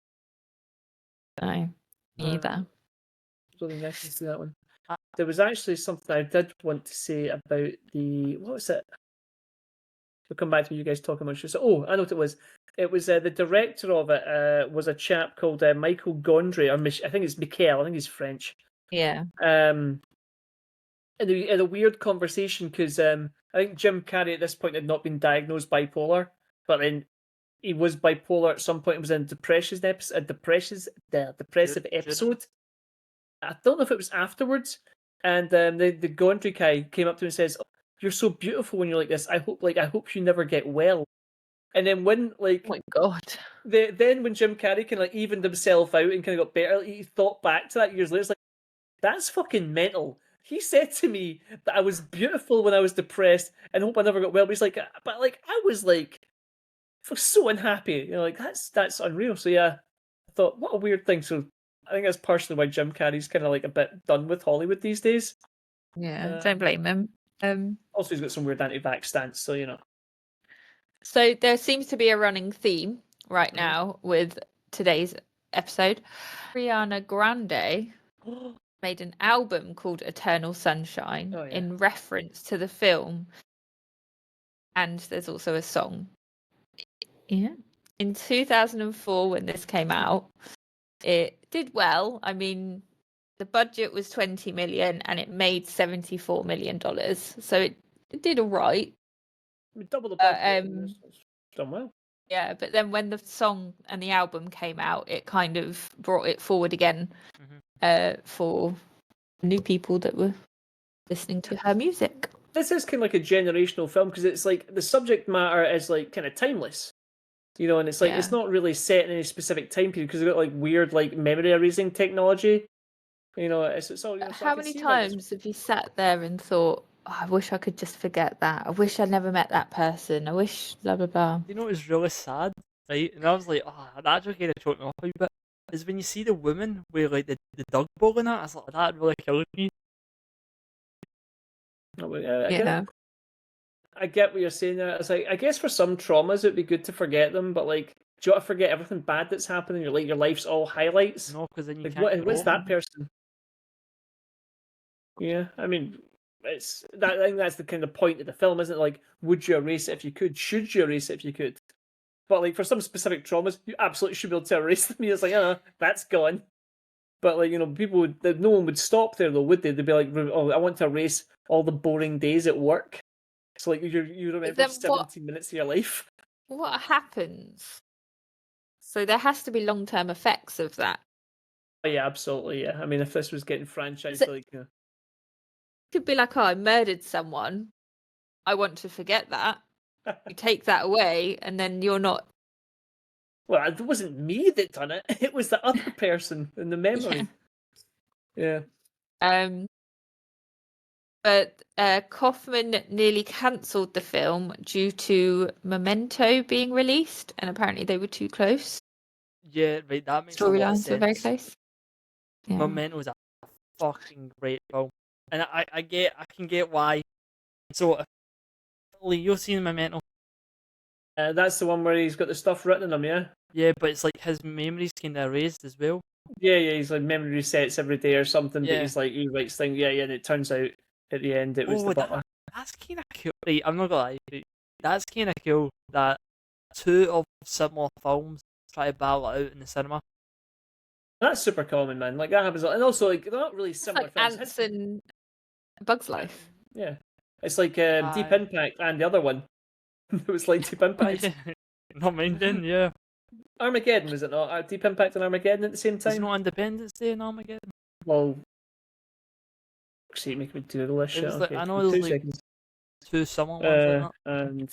No, neither. Really nice to see that one. There was actually something I did want to say about what was it? We'll come back to you guys talking about it. So, I know what it was. It was the director of it was a chap called Michael Gondry, or I think it's Michael. I think he's French. Yeah. And they had a weird conversation because I think Jim Carrey at this point had not been diagnosed bipolar, but then he was bipolar at some point. It was in a depressive episode. I don't know if it was afterwards, and the Gondry guy came up to him and says, "Oh, you're so beautiful when you're like this. I hope you never get well." And then when oh my god, then when Jim Carrey kind of evened himself out and kind of got better, he thought back to that years later. It's like, that's fucking mental. He said to me that I was beautiful when I was depressed and hope I never got well. But he's like, but like I was so unhappy. You know, like that's unreal. So yeah, I thought, what a weird thing. So I think that's partially why Jim Carrey's kind of like a bit done with Hollywood these days. Yeah, don't blame him. Also, he's got some weird anti-vax stance, so So there seems to be a running theme right Mhm. now with today's episode. Ariana Grande made an album called Eternal Sunshine Oh, yeah. in reference to the film, and there's also a song. Yeah. In 2004, when this came out, it did well. I mean, the budget was 20 million and it made $74 million. So it did all right. I mean, double the budget. It's done well. Yeah, but then when the song and the album came out, it kind of brought it forward again for new people that were listening to her music. This is kind of like a generational film because it's like the subject matter is like kind of timeless, and it's like it's not really set in any specific time period because it's got like weird like memory erasing technology. It's all. So How many times have you sat there and thought, oh, I wish I could just forget that. I wish I'd never met that person. I wish blah blah blah. You know, it was really sad, right? And I was like, oh, that actually kind of choked me off a wee bit. Is when you see the woman with like the dog ball in it, I was like, that really killed me. I get what you're saying there. It's like I guess for some traumas it'd be good to forget them, but like, do you want to forget everything bad that's happening? Your life's all highlights. No, because then you like, can't. what's that person? Yeah, I mean, it's that. I think that's the kind of point of the film, isn't it? Like, would you erase it if you could? Should you erase it if you could? But like for some specific traumas, you absolutely should be able to erase them. It's like, that's gone. But like people would, no one would stop there though, would they? They'd be like, oh, I want to erase all the boring days at work. So like you remember 17 minutes of your life. What happens? So there has to be long-term effects of that. Oh, yeah, absolutely. Yeah, I mean, if this was getting franchised, it could be like, oh, I murdered someone. I want to forget that. You take that away, and then you're not. Well, it wasn't me that done it. It was the other person in the memory. Yeah. But Kaufman nearly cancelled the film due to Memento being released, and apparently they were too close. Yeah, right. That makes a lot of sense. Storylines were very close. Yeah. Memento is a fucking great film, and I can get why. So, Lee, you've seen Memento. That's the one where he's got the stuff written in him, yeah? Yeah, but it's like his memories kind of erased as well. Yeah, he's like memory resets every day or something, but he's like, he writes things, and it turns out at the end it was the butler. That's kind of cool. Right, I'm not gonna lie, that's kind of cool that two of similar films try to battle it out in the cinema. That's super common, man. Like, that happens, and also, like, they're not really similar like films. Ants and Bug's Life. Yeah. It's like Deep Impact and the other one. It was like Deep Impact. Not minding, yeah. Armageddon, was it not? Deep Impact and Armageddon at the same time? It's not Independence Day in Armageddon. Well, see, make me do this shit. Like, I know there's like two similar ones like that.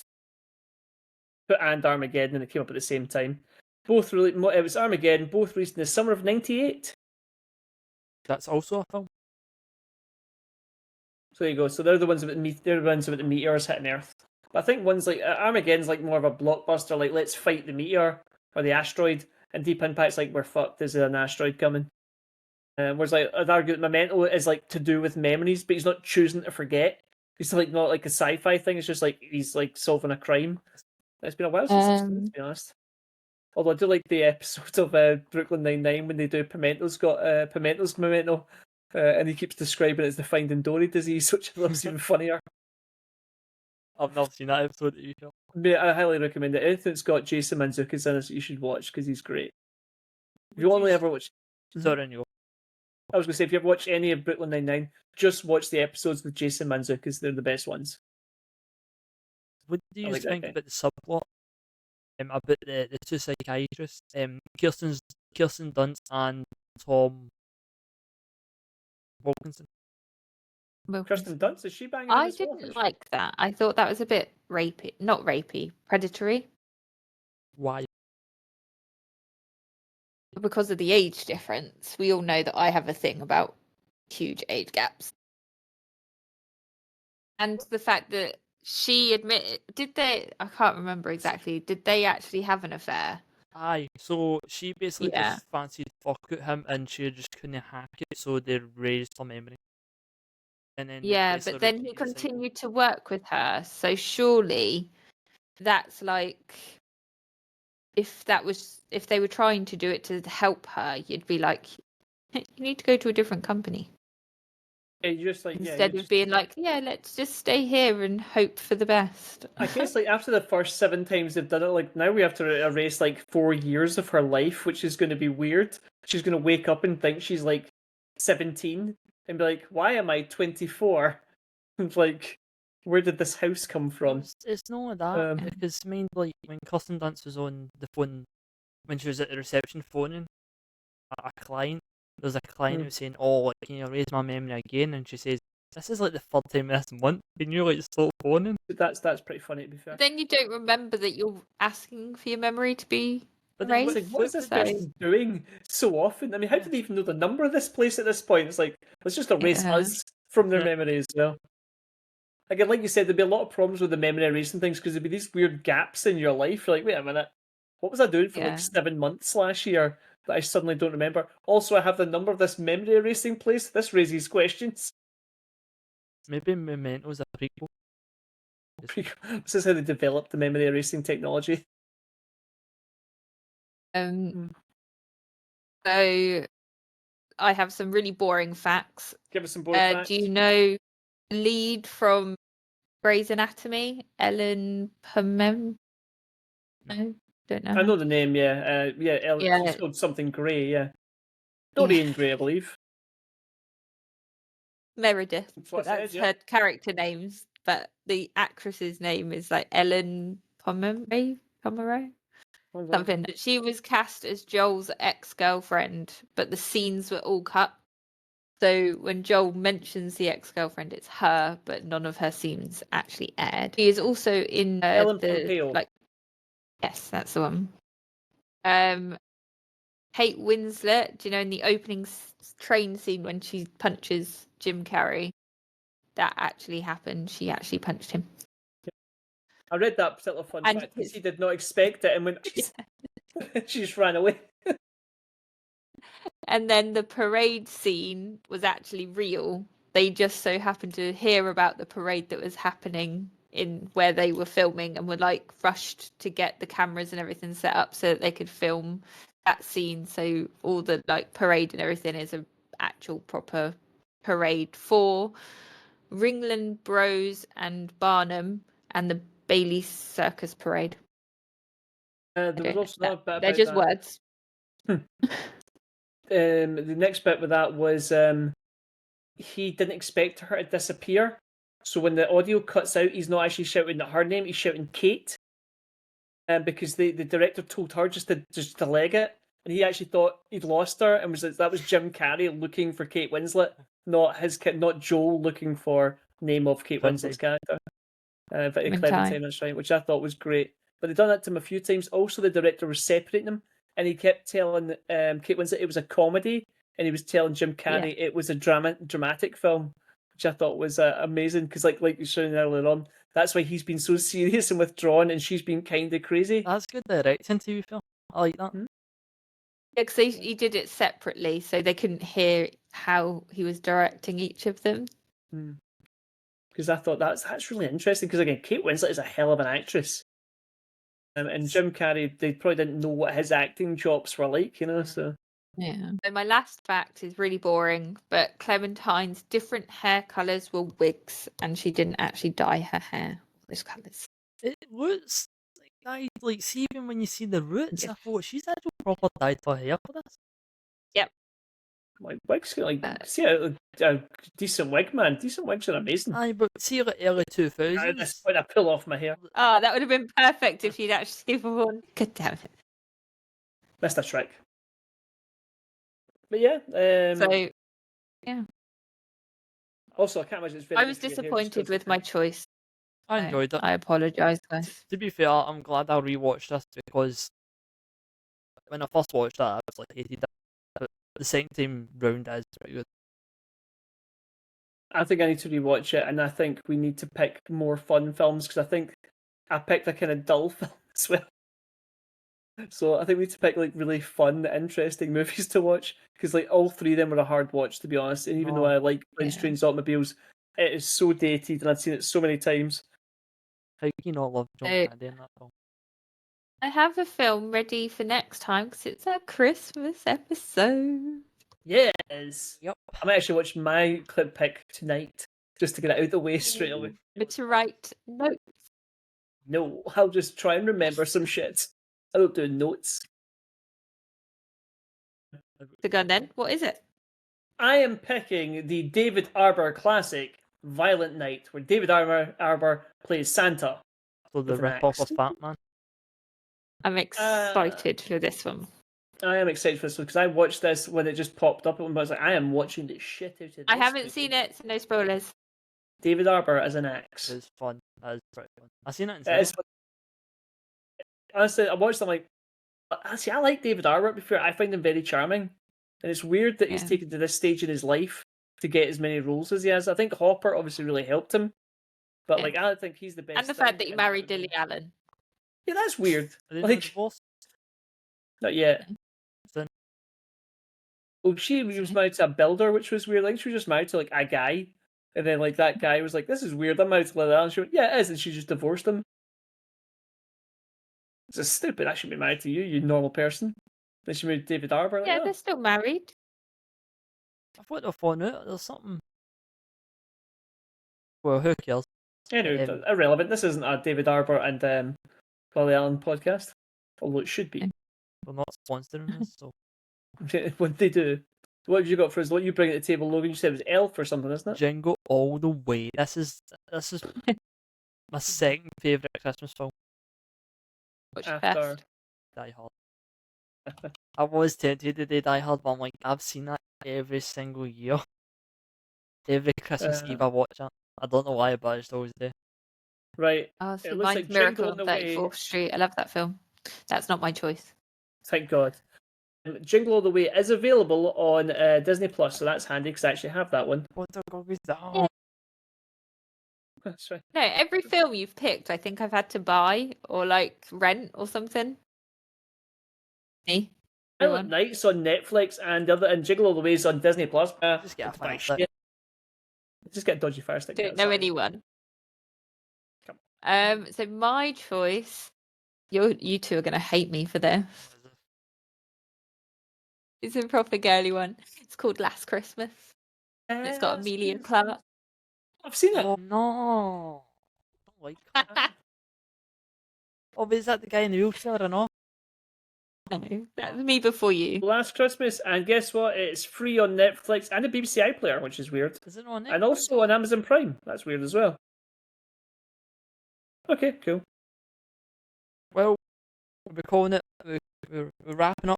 And Armageddon, and it came up at the same time. Both really, it was Armageddon, both released in the summer of '98. That's also a film. So there you go. So they're the ones about the meteors hitting Earth. But I think one's like Armageddon's like more of a blockbuster, like let's fight the meteor or the asteroid, and Deep Impact's like we're fucked. There's an asteroid coming. Whereas like I'd argue that Memento is like to do with memories, but he's not choosing to forget. He's like not like a sci-fi thing. It's just like he's like solving a crime. It's been a while since I've seen it, to be honest. Although I do like the episode of Brooklyn Nine-Nine when they do Pimento's Memento, and he keeps describing it as the Finding Dory disease, which I love is even funnier. I've never seen that episode that you feel. I highly recommend it. Anything that's got Jason Mantzoukas in it, you should watch because he's great. If you only ever watch, sorry, you. I was going to say, if you ever watch any of Brooklyn Nine-Nine, just watch the episodes with Jason Mantzoukas. They're the best ones. What do you think about the subplot? About the two psychiatrists, Kirsten Dunst and Tom Wilkinson. Kirsten Dunst, is she banging? I didn't like that. I thought that was a bit rapey, not rapey, predatory. Why? Because of the age difference. We all know that I have a thing about huge age gaps. And the fact that she admitted, I can't remember exactly, did they actually have an affair? Aye, so she basically just fancied fuck at him and she just couldn't hack it, so they erased her memory. and then Yeah, replace her but then routine he cycle. continued to work with her. So surely that's like if they were trying to do it to help her, you'd be like, you need to go to a different company. Yeah, you just like Instead you of just, being like, yeah, let's just stay here and hope for the best. I guess like after the first 7 times they've done it, like now we have to erase like 4 years of her life, which is going to be weird. She's going to wake up and think she's like 17 and be like, "Why am I 24?" Like, where did this house come from? It's not like that because I mean, like when Kirsten Dunst was on the phone when she was at the reception phoning a client, there was a client who was saying, "Oh, like, can you erase my memory again?" And she says, "This is like the third time this month. Can you like stop phoning?" That's pretty funny to be fair. But then you don't remember that you're asking for your memory to be But then, erased. Like, what is this person doing so often? I mean, how do they even know the number of this place at this point? It's like, let's just erase us from their memory as well. Again, like you said, there'd be a lot of problems with the memory erasing things because there'd be these weird gaps in your life. You're like, wait a minute, what was I doing for like 7 months last year that I suddenly don't remember? Also, I have the number of this memory erasing place. This raises questions. Maybe Memento's a prequel. This is how they developed the memory erasing technology. So I have some really boring facts. Give us some boring facts. Do you know the lead from Grey's Anatomy, Ellen Permen? No, don't know. I know the name, yeah. She's called something Grey, yeah. Dorian Gray, I believe. Meredith. That's her character names, but the actress's name is like Ellen Pomeroy. Something. She was cast as Joel's ex-girlfriend, but the scenes were all cut. So when Joel mentions the ex-girlfriend, it's her, but none of her scenes actually aired. She is also in Ellen Pompeo. Yes, that's the one. Kate Winslet, do you know in the opening train scene when she punches Jim Carrey? That actually happened. She actually punched him. I read that particular fun fact because he did not expect it and when she just ran away. And then the parade scene was actually real. They just so happened to hear about the parade that was happening in where they were filming and were like rushed to get the cameras and everything set up so that they could film that scene. So all the like parade and everything is an actual proper parade for Ringling Bros and Barnum and the Bailey Circus Parade. There was also another bit they're just words. The next bit with that was he didn't expect her to disappear. So when the audio cuts out, he's not actually shouting at her name, he's shouting Kate. Because the director told her just to leg it. And he actually thought he'd lost her and that was Jim Carrey looking for Kate Winslet, not Joel looking for name of Kate Winslet's character. Very clever time, that's right, which I thought was great. But they've done that to him a few times. Also, the director was separating them, and he kept telling Kate Winslet it was a comedy, and he was telling Jim Carrey it was a dramatic film, which I thought was amazing because, like you showing earlier on, that's why he's been so serious and withdrawn, and she's been kind of crazy. That's good directing to you, Phil. I like that. Yeah, because he did it separately, so they couldn't hear how he was directing each of them. Because I thought that's really interesting. Because again, Kate Winslet is a hell of an actress, and Jim Carrey, they probably didn't know what his acting chops were like, you know. So yeah. So my last fact is really boring, but Clementine's different hair colours were wigs, and she didn't actually dye her hair those colours. It looks like see even when you see the roots, I thought she's actually proper dyed her hair for this. Yep. Like wigs, see a decent wig, man. Decent wigs are amazing. Aye, but see like early 2000s. At this point, I pull off my hair. Oh, that would have been perfect if you'd actually worn. God damn it. Mr. Shrek. But yeah. So, yeah. Also, I can't imagine it's very. I was disappointed with my choice. I enjoyed it. I apologise, guys. To be fair, I'm glad I rewatched this because when I first watched it, I was like hated it. But the second time round is pretty good. I think I need to rewatch it, and I think we need to pick more fun films because I think I picked a kind of dull film as well. So I think we need to pick like really fun, interesting movies to watch because like all three of them were a hard watch to be honest. And even though I like Planes, Trains, Automobiles, It is so dated, and I've seen it so many times. How can you not love John So- Candy in that film? I have a film ready for next time because it's a Christmas episode. Yes. Yep. I'm actually watching my clip pick tonight, just to get it out of the way straight away. But to write notes. No, I'll just try and remember some shit. I don't do notes. To go then. What is it? I am picking the David Arbor classic, Violent Night, where David Arbor plays Santa. So the With an rip-off of axe. Batman. I'm excited for this one. I am excited for this one because I watched this when it just popped up. And I was like, I am watching the shit out of this. I haven't movie. seen it, so no spoilers. David Arbor as an axe. It's fun. That is pretty fun. I seen it in It cinema. is fun. Honestly, I watched it, I'm like, see, I like David Arbor before. I find him very charming. And it's weird that he's Yeah. taken to this stage in his life to get as many roles as he has. I think Hopper obviously really helped him. But Yeah. like, I think he's the best. And the thing, fact that he and- married Lily Allen. Yeah, that's weird. Are they Like, divorced? not yet. Soon. Well, she was married to a builder, which was weird. Like, she was just married to like a guy. And then like that guy was like, "This is weird. I'm married to Lily Allen." She went, "Yeah, it is," and she just divorced him. It's just stupid. I should be married to you, you normal person. Then she married David Arbor. Like, Yeah, oh. they're still married. I thought they'd found out. There's something. Well, who cares? Anyway, irrelevant. This isn't a David Arbor and Lily Allen podcast, although it should be. We're not sponsoring this, so What they do. What have you got for us? What you bring at the table, Logan? You said it was Elf or something, isn't it? Jingle all the way. This is my second favourite Christmas film. What's After best? Die Hard. I was tempted to do Die Hard, but I'm like, I've seen that every single year. Every Christmas Eve I watch it. I don't know why, but I just always do. right. Oh, see, It looks mine's like Miracle Jingle on on the Way. 34th Street. I love that film. That's not my choice. Thank God. Jingle All the Way is available on Disney Plus, so that's handy because I actually have that one. What the fuck is that? That's right. No, every film you've picked, I think I've had to buy or like rent or something. Me? Violent Night's on Netflix and Jingle All the Way is on Disney Plus. Just get a buy fire stick. shit. Just get a dodgy fire stick. Don't that's know fine. anyone. Come So my choice, you two are gonna hate me for this. It's a proper girly one. It's called Last Christmas. It's got Amelia Clark. I've seen it. Oh no! I don't like that. Oh, but is that the guy in the wheelchair or not? No, that's me before you. Last Christmas, and guess what? It's free on Netflix and a BBC iPlayer, which is weird. Is it on And Netflix? also on Amazon Prime. That's weird as well. Okay, cool. Well, we're calling it. We're wrapping up